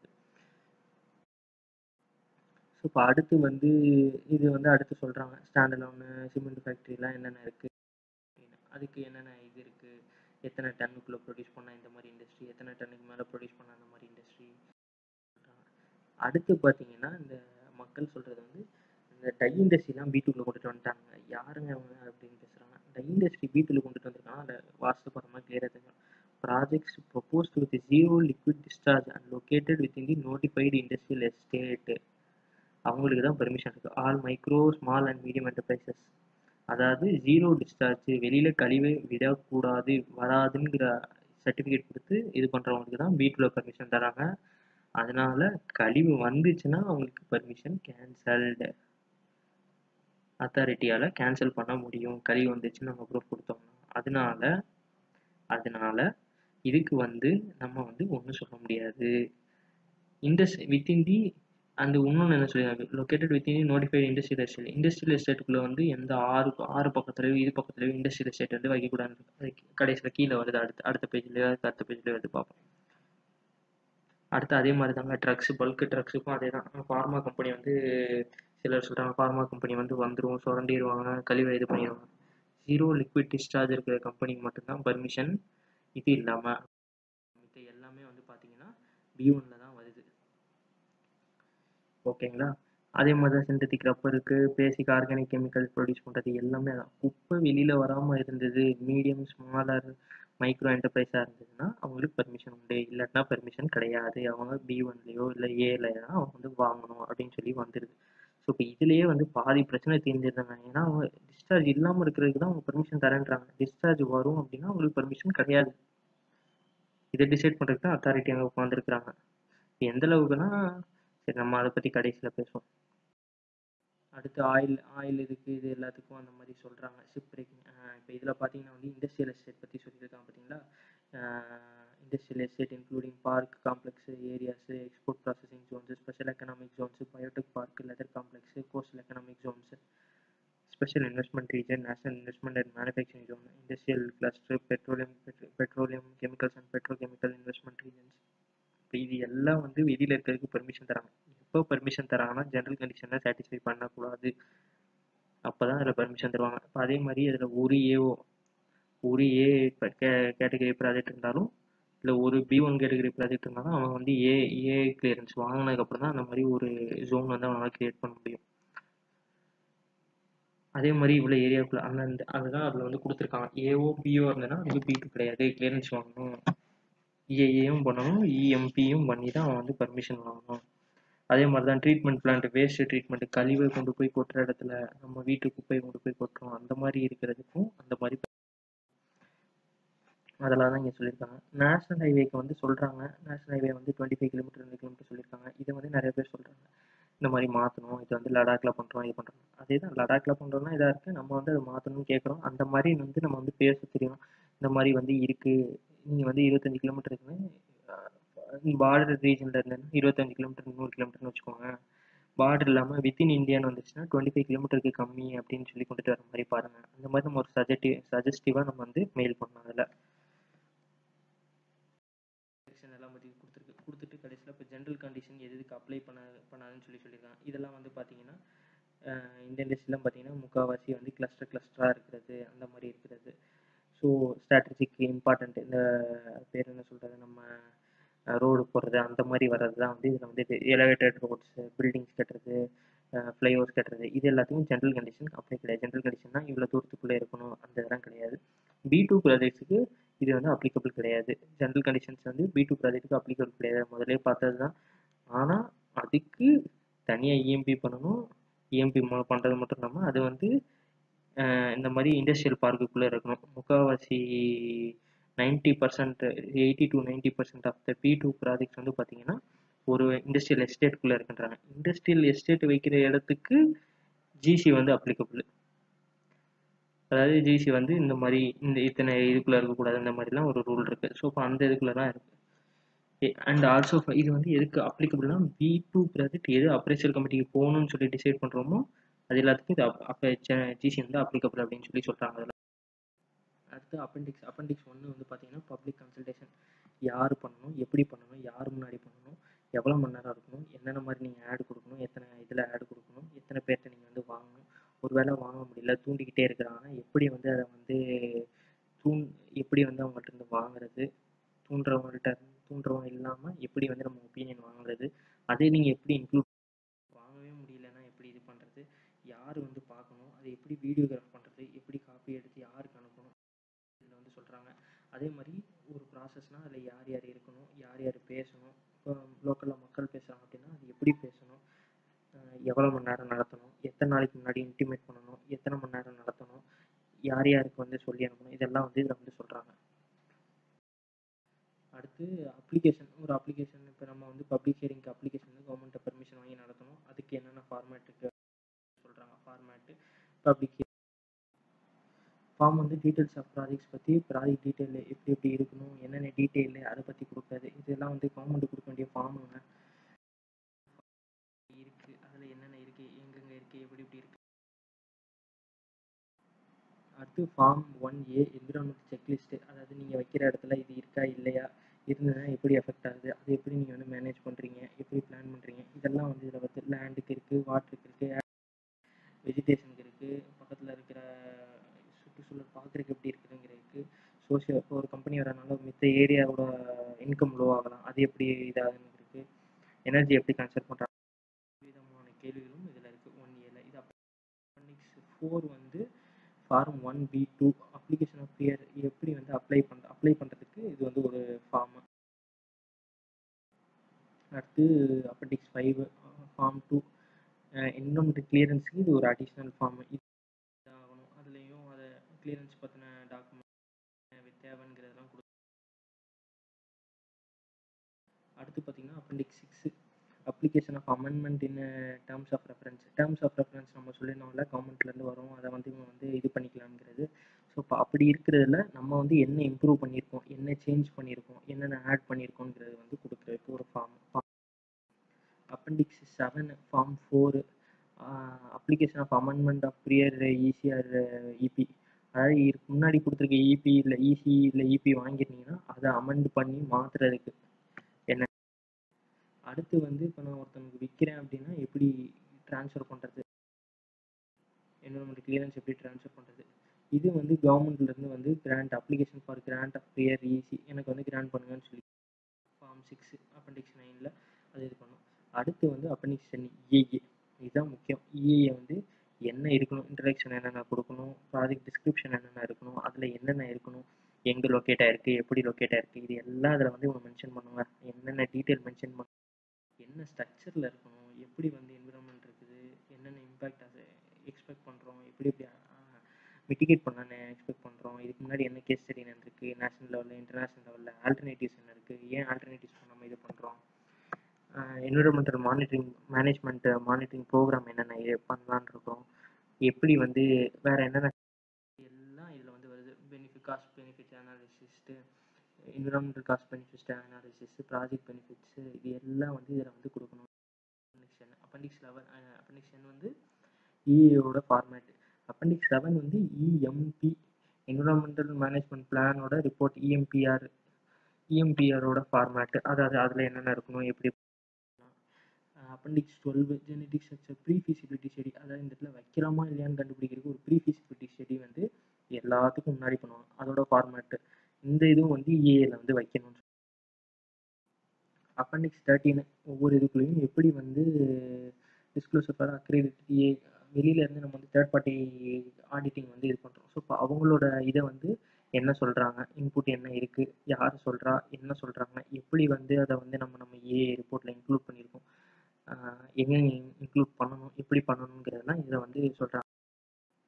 ஸோ இப்போ அடுத்து வந்து இது வந்து அடுத்து சொல்கிறாங்க ஸ்டாண்டலோனு சிமெண்ட் ஃபேக்ட்ரிலாம் என்னென்ன இருக்குது அப்படின்னு. அதுக்கு என்னென்ன இது இருக்குது, எத்தனை டன்னுக்குள்ளே ப்ரொடியூஸ் பண்ணால் இந்த மாதிரி இண்டஸ்ட்ரி, எத்தனை டன்னுக்கு மேலே ப்ரொடியூஸ் பண்ணால் அந்த மாதிரி இண்டஸ்ட்ரி சொல்கிறாங்க. அடுத்து பார்த்தீங்கன்னா இந்த மக்கள் சொல்கிறது வந்து இந்த டை இண்டஸ்ட்ரிலாம் B2க்குள்ள கொண்டுட்டு வந்துட்டாங்க. யாருங்க அவங்க அப்படின்னு பேசுறாங்க. டை இண்டஸ்ட்ரி B2ல கொண்டுட்டு வந்திருக்காங்க. அதில் வாஸ்து படமாக கிளியராக தெரியும். Projects proposed with zero liquid discharge and located within the notified industrial estate. அவங்களுக்கு தான் பெர்மிஷன் இருக்கு. All micro small and medium enterprises, அதாவது ஜீரோ டிஸ்சார்ஜ், வெளியில கழிவை விடக்கூடாது வராதுங்கிற சர்டிஃபிகேட் கொடுத்து இது பண்றவங்களுக்கு தான் B2ல பெர்மிஷன் தராங்க. அதனால கழிவு வந்துச்சுன்னா அவங்களுக்கு பெர்மிஷன் கேன்சல்டு. அத்தாரிட்டியால கேன்சல் பண்ண முடியும் கழிவு வந்துச்சுன்னு நம்ம ப்ரூஃப் கொடுத்தோம்னா. அதனால இதுக்கு வந்து நம்ம வந்து ஒன்றும் சொல்ல முடியாது. வித்தின் தி அந்த இன்னொன்று என்ன சொல்லியிருக்காங்க, located within the notified industrial estate. Industrial எஸ்டேட்டுக்குள்ள வந்து எந்த ஆறு பக்கத்துலையோ இது பக்கத்துலையோ இண்டஸ்ட்ரியல் எஸ்டேட் வந்து வைக்கக்கூடாது. கடைசியில் கீழே வருது, அடுத்த பேஜ்லேயோ அடுத்த பேஜ்லேயோ வந்து பார்ப்போம். அடுத்து அதே மாதிரி தாங்க ட்ரக்ஸ், பல்க் ட்ரக்ஸுக்கும் அதே தான். ஃபார்மா கம்பெனி வந்து சிலர் சொல்கிறாங்க ஃபார்மா கம்பெனி வந்து வந்துடும், சுரண்டிடுவாங்க, கழிவை இது பண்ணிடுவாங்க. ஜீரோ லிக்விட் டிஸ்சார்ஜ் இருக்கிற கம்பெனிக்கு மட்டும்தான் பர்மிஷன். இது இல்லாமல் இது எல்லாமே வந்து பார்த்தீங்கன்னா B1ல தான் வருது. ஓகேங்களா? அதே மாதிரி தான் சிந்தட்டிக் ரப்பருக்கு, பேசிக் ஆர்கானிக் கெமிக்கல் ப்ரொடியூஸ் பண்ணுறது எல்லாமே தான். குப்பை வெளியில் வராமல் இருந்தது, மீடியம் ஸ்மாலர் மைக்ரோ என்டர்பிரைஸாக இருந்ததுன்னா அவங்களுக்கு பெர்மிஷன் உண்டு. இல்லாட்டினா பெர்மிஷன் கிடையாது. அவங்க B1லையோ இல்லை ஏலையோ அவங்க வந்து வாங்கணும் அப்படின்னு சொல்லி வந்துடுது. ஸோ இப்போ இதுலேயே வந்து பாதி பிரச்சனை தீர்ந்துருந்தாங்க. ஏன்னா அவங்க டிஸ்சார்ஜ் இல்லாமல் இருக்கிறதுக்கு தான் அவங்க பெர்மிஷன் தரேன்றாங்க. டிஸ்சார்ஜ் வரும் அப்படின்னா அவங்களுக்கு பெர்மிஷன் கிடையாது. இதை டிசைட் பண்ணுறதுக்கு தான் அத்தாரிட்டி அங்கே உட்காந்துருக்குறாங்க. எந்த அளவுக்குன்னா சரி, நம்ம அதை பற்றி கடைசியில் பேசுவோம். அடுத்து ஆயில் இதுக்கு இது எல்லாத்துக்கும் அந்த மாதிரி சொல்கிறாங்க. Ship breaking. இப்போ இதில் பார்த்தீங்கன்னா வந்து இண்டஸ்ட்ரியல் எஸ்டேட் பற்றி சொல்லியிருக்காங்க பார்த்தீங்களா. Industrial estate including park complex, areas, export processing zones, special economic zones, biotech park, leather complex, coastal economic zones, special investment region, national investment and manufacturing zone, industrial cluster, petroleum chemicals and petrochemical investment regions. இப்போ இது எல்லாம் வந்து வெளியில் இருக்கிறதுக்கு permission தராங்க. எப்போ permission தராங்கன்னா general கண்டிஷனை சாட்டிஸ்ஃபை பண்ணக்கூடாது, அப்போ தான் அதில் பெர்மிஷன் தருவாங்க. இப்போ அதே மாதிரி அதில் ஒரு ஏ கேட்டகரி ப்ராஜெக்ட் இருந்தாலும் இல்லை ஒரு B1 கேட்டகரி ப்ராஜெக்ட் இருந்தாலும் அவங்க வந்து ஏ கிளியரன்ஸ் வாங்கினதுக்கப்புறம் தான் அந்த மாதிரி ஒரு ஜோன் வந்து அவங்களால கிரியேட் பண்ண முடியும். அதே மாதிரி இவ்வளோ ஏரியாவுக்குள்ள அதுதான் அதில் வந்து கொடுத்துருக்காங்க. ஏஓ பிஓ இருந்ததுன்னா அது B2 கிடையாது, கிளியரன்ஸ் வாங்கணும். EIAயும் பண்ணணும், EMPயும் பண்ணி தான் அவன் வந்து பர்மிஷன் வாங்கணும். அதே மாதிரி தான் ட்ரீட்மெண்ட் பிளான்ட், வேஸ்ட் ட்ரீட்மெண்ட், கழிவை கொண்டு போய் கொட்டுற இடத்துல நம்ம வீட்டு குப்பையை கொண்டு போய் கொட்டுறோம், அந்த மாதிரி இருக்கிறதுக்கும் அந்த மாதிரி அதெல்லாம் தான் இங்கே சொல்லியிருக்காங்க. நேஷனல் ஹைவேக்கு வந்து சொல்கிறாங்க. நேஷனல் ஹைவே வந்து 25 கிலோமீட்டர் 2 கிலோமீட்டர் சொல்லியிருக்காங்க. இதை வந்து நிறைய பேர் சொல்கிறாங்க இந்த மாதிரி மாற்றணும், இது வந்து லடாக்ல பண்ணுறோம், இது பண்ணுறோம். அதே தான் லடாக்ல பண்ணுறோம்னா இதாக இருக்குது, நம்ம வந்து அதை மாற்றணும்னு கேட்குறோம். அந்த மாதிரி வந்து நம்ம வந்து பேச தெரியும். இந்த மாதிரி வந்து இருக்குது, நீங்கள் வந்து 25 கிலோமீட்டர் இருக்குன்னு பார்டர் ரீஜனில் இருந்தேன்னா 25 கிலோமீட்டர் 100 கிலோமீட்டர்னு வச்சுக்கோங்க. பார்டர் இல்லாமல் வித்தின் இந்தியான்னு வந்துச்சுன்னா 25 கிலோமீட்டருக்கு கம்மி அப்படின்னு சொல்லி கொண்டுட்டு வர மாதிரி பாருங்கள். அந்த மாதிரி நம்ம ஒரு சஜஸ்டிவாக நம்ம வந்து மெயில் பண்ணோம். அதில் எல்லாம் பற்றி கொடுத்துட்டு கடைசியில் இப்போ ஜென்ரல் கண்டிஷன் எதுக்கு அப்ளை பண்ணாதுன்னு சொல்லியிருக்காங்க. இதெல்லாம் வந்து பார்த்தீங்கன்னா இந்த இண்டஸ்ட்ரிலாம் பார்த்தீங்கன்னா முக்கால்வாசி வந்து கிளஸ்டராக இருக்கிறது, அந்த மாதிரி இருக்கிறது. ஸோ ஸ்ட்ராட்டஜிக் இம்பார்ட்டண்ட், இந்த பேர் என்ன சொல்கிறது, நம்ம ரோடு போடுறது அந்த மாதிரி வர்றது தான் வந்து இதில் வந்து எலவேட்டட் ரோட்ஸ், பில்டிங்ஸ் கட்டுறது, ஃப்ளைஓவர்ஸ் கட்டுறது, இது எல்லாத்தையும் ஜென்ரல் கண்டிஷன் அப்ளை கிடையாது. ஜென்ரல் கண்டிஷன்னா இவ்வளோ தூரத்துக்குள்ளே இருக்கணும் அந்த இதெல்லாம் கிடையாது. B2 ப்ராஜெக்ட்ஸுக்கு இது வந்து அப்ளிகபிள் கிடையாது. ஜென்ரல் கண்டிஷன்ஸ் வந்து B2 ப்ராஜெக்ட்டுக்கு அப்ளிகபிள் கிடையாது, முதலே பார்த்தது தான். ஆனால் அதுக்கு தனியாக EMP பண்ணணும். EMP பண்ணுறது மட்டும் இல்லாமல் அது வந்து இந்த மாதிரி இண்டஸ்ட்ரியல் பார்க்குக்குள்ளே இருக்கணும். முக்கால்வாசி 90%, 80 to 90% of the B2 projects வந்து பார்த்தீங்கன்னா ஒரு இண்டஸ்ட்ரியல் எஸ்டேட்டுக்குள்ளே இருக்குன்றாங்க. இண்டஸ்ட்ரியல் எஸ்டேட் வைக்கிற இடத்துக்கு ஜிசி வந்து அப்ளிகபிள். அதாவது ஜிசி வந்து இந்த மாதிரி இத்தனை இதுக்குள்ளே இருக்கக்கூடாது, இந்த மாதிரிலாம் ஒரு ரூல் இருக்குது. ஸோ இப்போ அந்த இதுக்குள்ளே தான் இருக்குது. அண்ட் ஆல்சோ இது வந்து எதுக்கு அப்ளிகபிள்னா B2 ப்ராஜெக்ட் எது அப்ரைசல் கமிட்டிக்கு போகணும்னு சொல்லி டிசைட் பண்ணுறோமோ அது எல்லாத்துக்கும் இது ஜிசி வந்து அப்ளிகபிள் அப்படின்னு சொல்லி சொல்கிறாங்க. அதில் அடுத்து அப்பெண்டிக்ஸ் 1 வந்து பார்த்தீங்கன்னா பப்ளிக் கன்சல்டேஷன். யார் பண்ணணும், எப்படி பண்ணணும், யார் முன்னாடி பண்ணணும், எவ்வளோ மணி நேரம் இருக்கணும், என்னென்ன மாதிரி நீங்கள் ஆட் கொடுக்கணும், எத்தனை இதில் ஆட் கொடுக்கணும், எத்தனை பேர்கிட்ட நீங்கள் வந்து வாங்கணும், ஒரு வேளை வாங்க முடியல தூண்டிக்கிட்டே இருக்கிறாங்க, எப்படி வந்து அதை வந்து எப்படி வந்து அவங்கள்ட்ட இருந்து வாங்குறது, தூண்டுறவங்க இல்லாமல் எப்படி வந்து நம்ம ஒப்பீனியன் வாங்குறது, அதே நீங்கள் எப்படி இன்க்ளூட் வாங்கவே முடியலன்னா எப்படி இது பண்ணுறது, யார் வந்து பார்க்கணும், அதை எப்படி வீடியோகிராஃப் பண்ணுறது, எப்படி காப்பி எடுத்து யாருக்கு அனுப்பணும், இதில் வந்து சொல்கிறாங்க. அதே மாதிரி ஒரு ப்ராசஸ்னால் அதில் யார் யார் இருக்கணும், யார் யார் பேசணும், இப்போ லோக்கலில் மக்கள் பேசுகிறாங்க அப்படின்னா அது எப்படி பேசணும், எவ்வளோ மணி நேரம் நடத்தணும், எத்தனை நாளைக்கு முன்னாடி இன்டிமேட் பண்ணணும், எத்தனை மணி நேரம் நடத்தணும், யார் யாருக்கு வந்து சொல்லி அனுப்பணும், இதெல்லாம் வந்து இதில் வந்து சொல்கிறாங்க. அடுத்து அப்ளிகேஷன். ஒரு அப்ளிகேஷன் இப்போ நம்ம வந்து பப்ளிக் ஹியரிங்க்கு அப்ளிகேஷன் வந்து கவர்மெண்ட்டை பெர்மிஷன் வாங்கி நடத்தணும். அதுக்கு என்னென்ன ஃபார்மேட்டுக்கு சொல்கிறாங்க. ஃபார்மேட்டு பப்ளிக் ஃபார்ம் வந்து டீட்டெயில்ஸ் ஆஃப் ப்ராஜெக்ட்ஸ் பற்றி, ப்ராஜெக்ட் டீட்டெயில் எப்படி எப்படி இருக்கணும், என்னென்ன டீட்டெயிலு அதை பற்றி கொடுக்காது. இதெல்லாம் வந்து கவர்மெண்ட்டு கொடுக்க வேண்டிய ஃபார்முங்க இருக்குது. அதில் என்னென்ன இருக்குது, எங்கெங்கே இருக்குது, எப்படி எப்படி இருக்குது. அடுத்து ஃபார்ம் 1A என்விரான்மெண்ட் செக்லிஸ்ட்டு. அதாவது நீங்கள் வைக்கிற இடத்துல இது இருக்கா இல்லையா, இருந்ததுன்னா எப்படி எஃபெக்ட் ஆகுது, அது எப்படி நீங்கள் வந்து மேனேஜ் பண்ணுறீங்க, எப்படி பிளான் பண்ணுறீங்க, இதெல்லாம் வந்து இதில் வந்து லேண்டுக்கு இருக்குது, வாட்டருக்கு இருக்குது, வெஜிடேஷனுக்கு இருக்குது, பக்கத்தில் இருக்கிற சுற்றுச்சூழல் பார்க்குறதுக்கு எப்படி இருக்குதுங்கிறதுக்கு, சோஷியல். இப்போ ஒரு கம்பெனி வரனால மித்த ஏரியாவோட இன்கம் லோ ஆகலாம், அது எப்படி இதாகுங்கிறது, எனர்ஜி எப்படி கன்சர்வ் பண்ணுறாங்க, விதமான கேள்விகளும் இதில் இருக்குது 1Aல. இது அப்ளிகேஷன் 4 வந்து form 1B2 application of pier எப்படி வந்து அப்ளை பண்ணுறதுக்கு இது வந்து ஒரு ஃபார்மு. அடுத்து அப்பெண்டிக்ஸ் 5 ஃபார்ம் 2 என்விரான்மெண்ட் கிளியரன்ஸுக்கு இது ஒரு அடிஷ்னல் ஃபார்ம். இது ஆகணும். அதுலேயும் அதை கிளியரன்ஸ் பற்றின டாக்குமெண்ட் தேவைங்கிறதெல்லாம் கொடு. அடுத்து பார்த்தீங்கன்னா appendix 6 application of amendment in terms of reference. Terms of reference நம்ம சொல்லினோம்ல, கவர்மெண்ட்லேருந்து வரும், அதை வந்து இவங்க வந்து இது பண்ணிக்கலாம்ங்கிறது. ஸோ இப்போ அப்படி இருக்கிறதுல நம்ம வந்து என்ன இம்ப்ரூவ் பண்ணியிருக்கோம், என்ன சேஞ்ச் பண்ணியிருக்கோம், என்னென்ன ஆட் பண்ணியிருக்கோங்கிறது வந்து கொடுக்குறதுக்கு ஒரு form. Appendix 7 form 4 application of amendment of prior EC or EP. அதாவது இதுக்கு முன்னாடி கொடுத்துருக்க இபி இல்லை இசி இல்லை இபி வாங்கியிருந்தீங்கன்னா அதை அமெண்ட் பண்ணி மாற்றுறதுக்கு என்ன. அடுத்து வந்து இப்போ நான் ஒருத்தனுக்கு விற்கிறேன் அப்படின்னா எப்படி ட்ரான்ஸ்ஃபர் பண்ணுறது, என்விரான்மெண்ட் கிளியரன்ஸ் எப்படி ட்ரான்ஸ்ஃபர் பண்ணுறது. இது வந்து கவர்மெண்ட்லேருந்து வந்து grant application for grant of prior EC எனக்கு வந்து கிராண்ட் பண்ணுங்கன்னு சொல்லி ஃபார்ம் 6 அப்பெண்டிக்ஸ் 9ல் அது இது பண்ணும். அடுத்து வந்து அப்பெண்டிக்ஸ் 10 இஏஏ. இதுதான் முக்கியம். இஏஏ வந்து என்ன இருக்கணும், இன்ட்ரடக்ஷன் என்னென்ன கொடுக்கணும், ப்ராஜெக்ட் டிஸ்கிரிப்ஷன் என்னென்ன இருக்கணும், அதில் என்னென்ன இருக்கணும், எங்கே லொக்கேட் ஆகிருக்கு, எப்படி லொக்கேட் ஆகிருக்கு, இது எல்லாம் அதில் வந்து இவங்க மென்ஷன் பண்ணுவாங்க. என்னென்ன டீட்டெயில் மென்ஷன் பண்ண, என்ன ஸ்ட்ரக்சரில் இருக்கணும், எப்படி வந்து என்விரான்மெண்ட் இருக்குது, என்னென்ன இம்பேக்ட் அதை எக்ஸ்பெக்ட் பண்ணுறோம், எப்படி எப்படி மிட்டிகேட் பண்ண எக்ஸ்பெக்ட் பண்ணுறோம், இதுக்கு முன்னாடி என்ன கேஸ் ஸ்டடி இருக்குது, நேஷனல் லெவலில் இன்டர்நேஷனல் லெவலில் ஆல்டர்னேட்டிவ்ஸ் என்ன இருக்குது, ஏன் ஆல்டர்னேட்டிவ்ஸ் நம்ம இது பண்ணுறோம், என்விரான்மெண்டல் மானிட்டரிங் ப்ரோக்ராம் என்னென்ன பண்ணலான்னு இருக்கோம், எப்படி வந்து வேறு என்னென்ன எல்லாம் இதில் வந்து வருது. Cost benefit analyst, environmental cost benefit analysis, project benefits, இது எல்லாம் வந்து இதில் வந்து கொடுக்கணும். அப்பெண்டிக்ஸ் 11 அப்பெண்டிக்ஸ் 10 வந்து இஏயோட ஃபார்மேட். அப்பெண்டிக்ஸ் 11 வந்து இஎம்பி என்விரான்மெண்டல் மேனேஜ்மெண்ட் பிளானோட ரிப்போர்ட். இஎம்பிஆரோட ஃபார்மேட்டு, அதாவது அதில் என்னென்ன இருக்கணும், எப்படி. Appendix 12 generic structure pre feasibility study. அதாவது இந்த இடத்துல வைக்கலாமா இல்லையான்னு கண்டுபிடிக்கிறதுக்கு ஒரு ப்ரீ ஃபீசிபிலிட்டி ஸ்டடி வந்து எல்லாத்துக்கும் முன்னாடி பண்ணுவாங்க, அதோட ஃபார்மேட்டு. இந்த இதுவும் வந்து இஏல வந்து வைக்கணும்னு. அப்பெண்டிக்ஸ் 13 ஒவ்வொரு இதுக்குள்ளேயும் எப்படி வந்து டிஸ்க்ளோசர் ஃபார் அக்ரிடிட்டி, வெளியிலேருந்து நம்ம வந்து தேர்ட் பார்ட்டி ஆடிட்டிங் வந்து இது பண்ணுறோம். ஸோ இப்போ அவங்களோட இதை வந்து என்ன சொல்கிறாங்க, இன்புட் என்ன இருக்குது, யார் சொல்கிறா, என்ன சொல்கிறாங்க, எப்படி வந்து அதை வந்து நம்ம ஏ ரிப்போர்ட்டில் இன்க்ளூட் பண்ணியிருக்கோம், எங்கே இன்க்ளூட் பண்ணணும், எப்படி பண்ணணுங்கிறதெல்லாம் இதை வந்து சொல்கிறாங்க.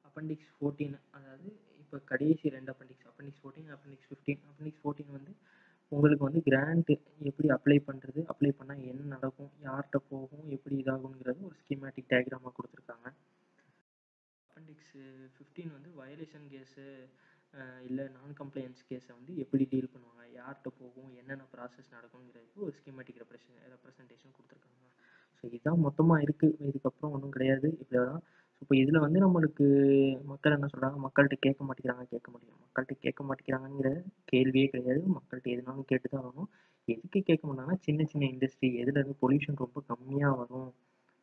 அப்பெண்டிக்ஸ் 14 அதாவது இப்போ கடைசி 2 அப்பெண்டிக்ஸ் 14 அப்பெண்டிக்ஸ் 15. அப்பெண்டிக்ஸ் 14 வந்து உங்களுக்கு வந்து கிராண்ட் எப்படி அப்ளை பண்ணுறது, அப்ளை பண்ணால் என்ன நடக்கும், யார்கிட்ட போகும், எப்படி இதாகுங்கிறது ஒரு ஸ்கீமேட்டிக் டயக்ராமாக கொடுத்துருக்காங்க. அப்பெண்டிக்ஸ் 15 வந்து வயலேஷன் கேஸு இல்லை நான் கம்ப்ளையன்ஸ் கேஸை வந்து எப்படி டீல் பண்ணுவாங்க, யார்கிட்ட போகும், என்னென்ன ப்ராசஸ் நடக்குங்கிறதுக்கு ஒரு ஸ்கீமேட்டிக் ரெப்ரசன்டேஷன் கொடுத்துருக்காங்க. ஸோ இதுதான் மொத்தமாக இருக்குது, இதுக்கப்புறம் ஒன்றும் கிடையாது. இப்படி தான். இப்போ இதில் வந்து நம்மளுக்கு மக்கள் என்ன சொல்கிறாங்க, மக்கள்கிட்ட கேட்க மாட்டேங்கிறாங்கிற கேள்வியே கிடையாது. மக்கள்கிட்ட எதுனாலும் கேட்டு தான் ஆகணும். எதுக்கு கேட்க மாட்டாங்கன்னா, சின்ன சின்ன இண்டஸ்ட்ரி எதில் இருந்து பொல்யூஷன் ரொம்ப கம்மியாக வரும்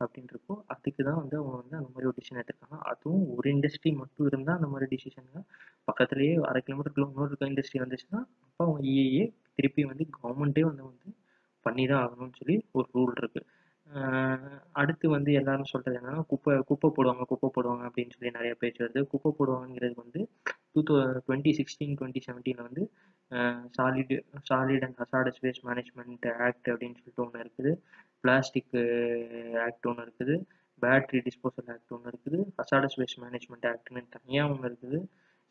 அப்படின்றப்போ அதுக்கு தான் வந்து அவங்க வந்து அந்த மாதிரி ஒரு டிசிஷன் எடுத்திருக்காங்க. அதுவும் ஒரு இண்டஸ்ட்ரி மட்டும் இருந்தால் அந்த மாதிரி டிசிஷனுங்க. பக்கத்துலேயே 1/2 கிலோமீட்டருக்குள்ள இன்னொரு இண்டஸ்ட்ரி வந்துச்சுன்னா அப்போ அவங்க திருப்பி வந்து கவர்மெண்ட்டே வந்து பண்ணி தான் ஆகணும்னு சொல்லி ஒரு ரூல் இருக்குது. அடுத்து வந்து எல்லாரும் சொல்றது என்னன்னா குப்பை போடுவாங்க அப்படின்னு சொல்லி நிறைய பேச்சு வருது. குப்பை போடுவாங்கிறது வந்து 2016 2017 வந்து solid solid and hazardous waste management act அப்படின்னு சொல்லிட்டு ஒன்று இருக்குது. பிளாஸ்டிக் ஆக்ட் ஒன்று இருக்குது. பேட்டரி டிஸ்போசல் ஆக்ட் ஒன்று இருக்குது. ஹசார்டஸ் வேஸ்ட் மேனேஜ்மெண்ட் ஆக்ட்னு தனியாக ஒன்று இருக்குது.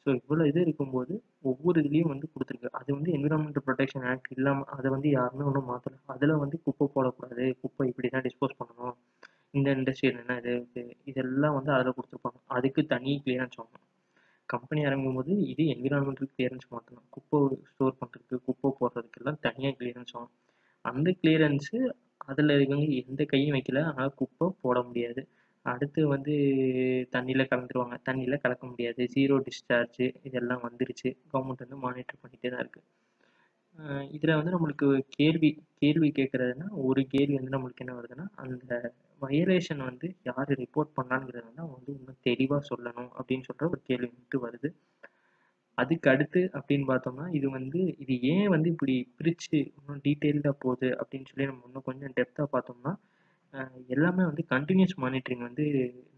ஸோ இவ்வளோ இது இருக்கும்போது ஒவ்வொரு இதுலேயும் வந்து கொடுத்துருக்கு. அது வந்து என்விரான்மெண்டல் ப்ரொடெக்ஷன் ஆக்ட் இல்லாமல் அதை வந்து யாருமே ஒன்றும் மாற்றலை. அதில் வந்து குப்பை போடக்கூடாது, குப்பை இப்படி தான் டிஸ்போஸ் பண்ணணும், இந்த இண்டஸ்ட்ரியில் என்ன இது இருக்குது, இதெல்லாம் வந்து அதில் கொடுத்துருப்பாங்க. அதுக்கு தனி கிளியரன்ஸ் வாங்கணும். கம்பெனி இறங்கும்போது இது என்விரான்மெண்டல் கிளியரன்ஸ் மாற்றணும். குப்பை ஸ்டோர் பண்ணுறதுக்கு, குப்பை போடுறதுக்கெல்லாம் தனியாக கிளியரன்ஸ் வாங்கணும். அந்த கிளியரன்ஸு அதில் இருக்கவங்க எந்த கையும் வைக்கல. ஆனால் குப்பை போட முடியாது. அடுத்து வந்து தண்ணியில் கலந்துருவாங்க. தண்ணியில் கலக்க முடியாது. ஜீரோ டிஸ்சார்ஜ் இதெல்லாம் வந்துருச்சு. கவர்மெண்ட் வந்து மானிட்டர் பண்ணிகிட்டே தான் இருக்குது. இதில் வந்து நம்மளுக்கு கேள்வி கேட்குறதுன்னா, ஒரு கேள்வி வந்து நம்மளுக்கு என்ன வருதுன்னா, அந்த வயலேஷன் வந்து யார் ரிப்போர்ட் பண்ணாங்கிறத வந்து அவங்க வந்து இன்னும் தெளிவாக சொல்லணும் அப்படின்னு சொல்கிற ஒரு கேள்வி வந்து வருது. அதுக்கு அடுத்து அப்படின்னு பார்த்தோம்னா, இது ஏன் வந்து இப்படி பிரித்து இன்னும் டீட்டெயில்டாக போகுது அப்படின்னு சொல்லி நம்ம இன்னும் கொஞ்சம் டெப்த்தாக பார்த்தோம்னா, எல்லாமே வந்து கண்டினியூஸ் மானிட்டரிங் வந்து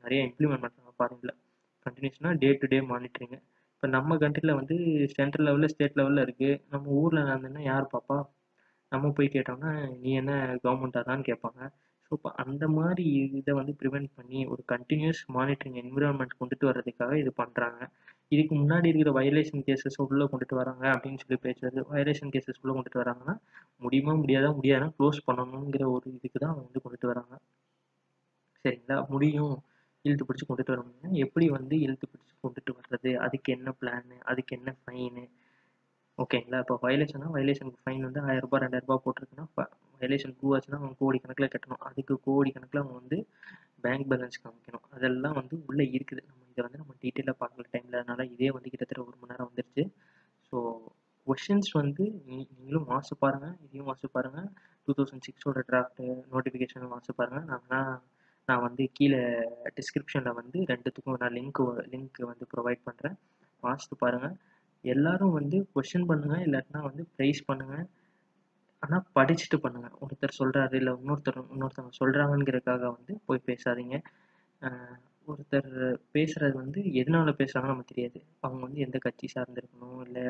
நிறைய இம்ப்ளிமெண்ட் பண்ணுறாங்க ஃபாரினில். கண்டினியூஸ்னால் டே டு டே மானிட்டரிங்கு. இப்போ நம்ம கண்ட்ரியில் வந்து சென்ட்ரல் லெவலில் ஸ்டேட் லெவலில் இருக்குது. நம்ம ஊரில் நடந்ததுன்னா யார் பாப்பா? நம்ம போய் கேட்டோம்னா நீ என்ன கவர்மெண்ட்டாக தான் கேட்பாங்க. ஸோ இப்போ அந்த மாதிரி இதை வந்து ப்ரிவெண்ட் பண்ணி ஒரு கண்டினியூஸ் மானிட்டரிங் என்விரான்மெண்ட் கொண்டுட்டு வர்றதுக்காக இது பண்ணுறாங்க. இதுக்கு முன்னாடி இருக்கிற வயலேஷன் கேசஸ் உள்ளே கொண்டுட்டு வராங்க அப்படின்னு சொல்லி பேசுறது. வயலேஷன் கேசஸ் உள்ளே கொண்டுட்டு வராங்கன்னா முடியாதுன்னா க்ளோஸ் பண்ணணுங்கிற ஒரு இதுக்கு தான் வந்து கொண்டுட்டு வராங்க. சரிங்களா? முடியும், இழுத்து பிடிச்சி கொண்டுட்டு வர முடியும். எப்படி வந்து இழுத்து பிடிச்சி கொண்டுட்டு வர்றது, அதுக்கு என்ன பிளானு, அதுக்கு என்ன ஃபைனு, ஓகேங்களா? இப்போ வயலேஷனுக்கு ஃபைன் வந்து 1000 ரூபாய் 2000 ரூபாய் போட்டிருக்குன்னா, வயலேஷன் 2 ஆச்சுன்னா அவங்க கோடிக்கணக்கில் கட்டணும். அதுக்கு கோடிக்கணக்கில் அவங்க வந்து பேங்க் பேலன்ஸ் காமிக்கணும். அதெல்லாம் வந்து உள்ளே இருக்குது. இதை வந்து நம்ம டீட்டெயிலாக பார்க்கல டைமில். அதனால இதே வந்து கிட்டத்தட்ட 1 மணி நேரம் வந்துருச்சு. ஸோ கொஷின்ஸ் வந்து நீங்களும் வாசிச்சு பாருங்கள், இதையும் வாசிச்சு பாருங்கள். 2006 டிராஃப்ட் நோட்டிஃபிகேஷன் வாசிச்சு பாருங்கள். நான் வந்து கீழே டிஸ்கிரிப்ஷனில் வந்து ரெண்டுத்துக்கும் நான் லிங்க் வந்து ப்ரொவைட் பண்ணுறேன். வாசித்து பாருங்கள். எல்லாரும் வந்து கொஷின் பண்ணுங்கள், இல்லாட்டினா வந்து ப்ரைஸ் பண்ணுங்கள். ஆனால் படிச்சுட்டு பண்ணுங்கள். ஒருத்தர் சொல்கிறாரு இல்லை இன்னொருத்தவங்க சொல்கிறாங்கங்கிறதுக்காக வந்து போய் பேசாதீங்க. ஒருத்தர் பேசுகிறது வந்து எதனால பேசுகிறாங்கன்னு நமக்கு தெரியாது. அவங்க வந்து எந்த கட்சி சார்ந்திருக்கணும், இல்லை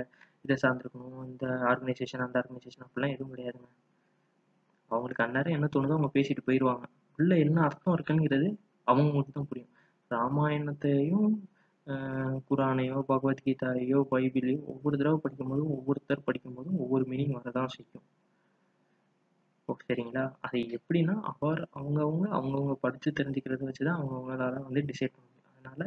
இதை சார்ந்திருக்கணும், இந்த ஆர்கனைசேஷன் அந்த ஆர்கனைசேஷன் அப்படிலாம் எதுவும் கிடையாதுங்க. அவங்களுக்கு அந்நேரம் என்ன தோணுதோ அவங்க பேசிட்டு போயிடுவாங்க. உள்ள என்ன அர்த்தம் இருக்குங்கிறது அவங்களுக்கு தான் புரியும். ராமாயணத்தையும் குரானையோ பகவத்கீதையோ பைபிளையோ ஒவ்வொரு தடவை படிக்கும்போதும் ஒவ்வொருத்தர் படிக்கும்போதும் ஒவ்வொரு மீனிங் வரதான் செய்யும். சரிங்களா? அது எப்படின்னா அவங்கவுங்க படித்து தெரிஞ்சுக்கிறத வச்சு தான் அவங்கவுங்களால வந்து டிசைட் பண்ண முடியும். அதனால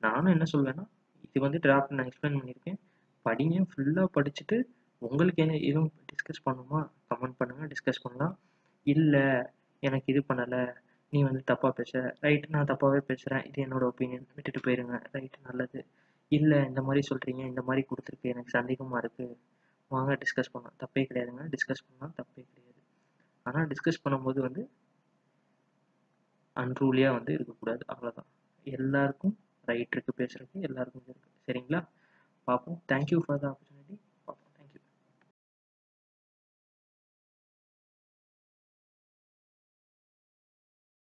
நானும் என்ன சொல்வேன்னா, இது வந்து டிராஃப்ட் நான் எக்ஸ்பிளைன் பண்ணியிருக்கேன். படிங்க, ஃபுல்லாக படிச்சுட்டு உங்களுக்கு என்ன எதுவும் டிஸ்கஸ் பண்ணணுமா கமெண்ட் பண்ணுங்கள், டிஸ்கஸ் பண்ணலாம். இல்லை எனக்கு இது பண்ணலை, நீ வந்து தப்பாக பேசுகிற, ரைட்டு நான் தப்பாகவே பேசுகிறேன், இது என்னோட ஒப்பீனியன், விட்டுட்டு போயிருங்க, ரைட்டு நல்லது. இல்லை இந்த மாதிரி சொல்கிறீங்க, இந்த மாதிரி கொடுத்துருக்கு, எனக்கு சந்தேகமாக இருக்குது, வாங்க டிஸ்கஸ் பண்ணலாம், தப்பே கிடையாதுங்க, டிஸ்கஸ் பண்ணலாம், தப்பே கிடையாது. ஆனால் டிஸ்கஸ் பண்ணும்போது வந்து அன்ரூலியாக வந்து இருக்கக்கூடாது, அவ்வளோதான். எல்லாருக்கும் ரைட் இருக்குது பேசுகிறதுக்கு, எல்லாருக்கும் இருக்குது. சரிங்களா? பார்ப்போம். Thank you for the opportunity.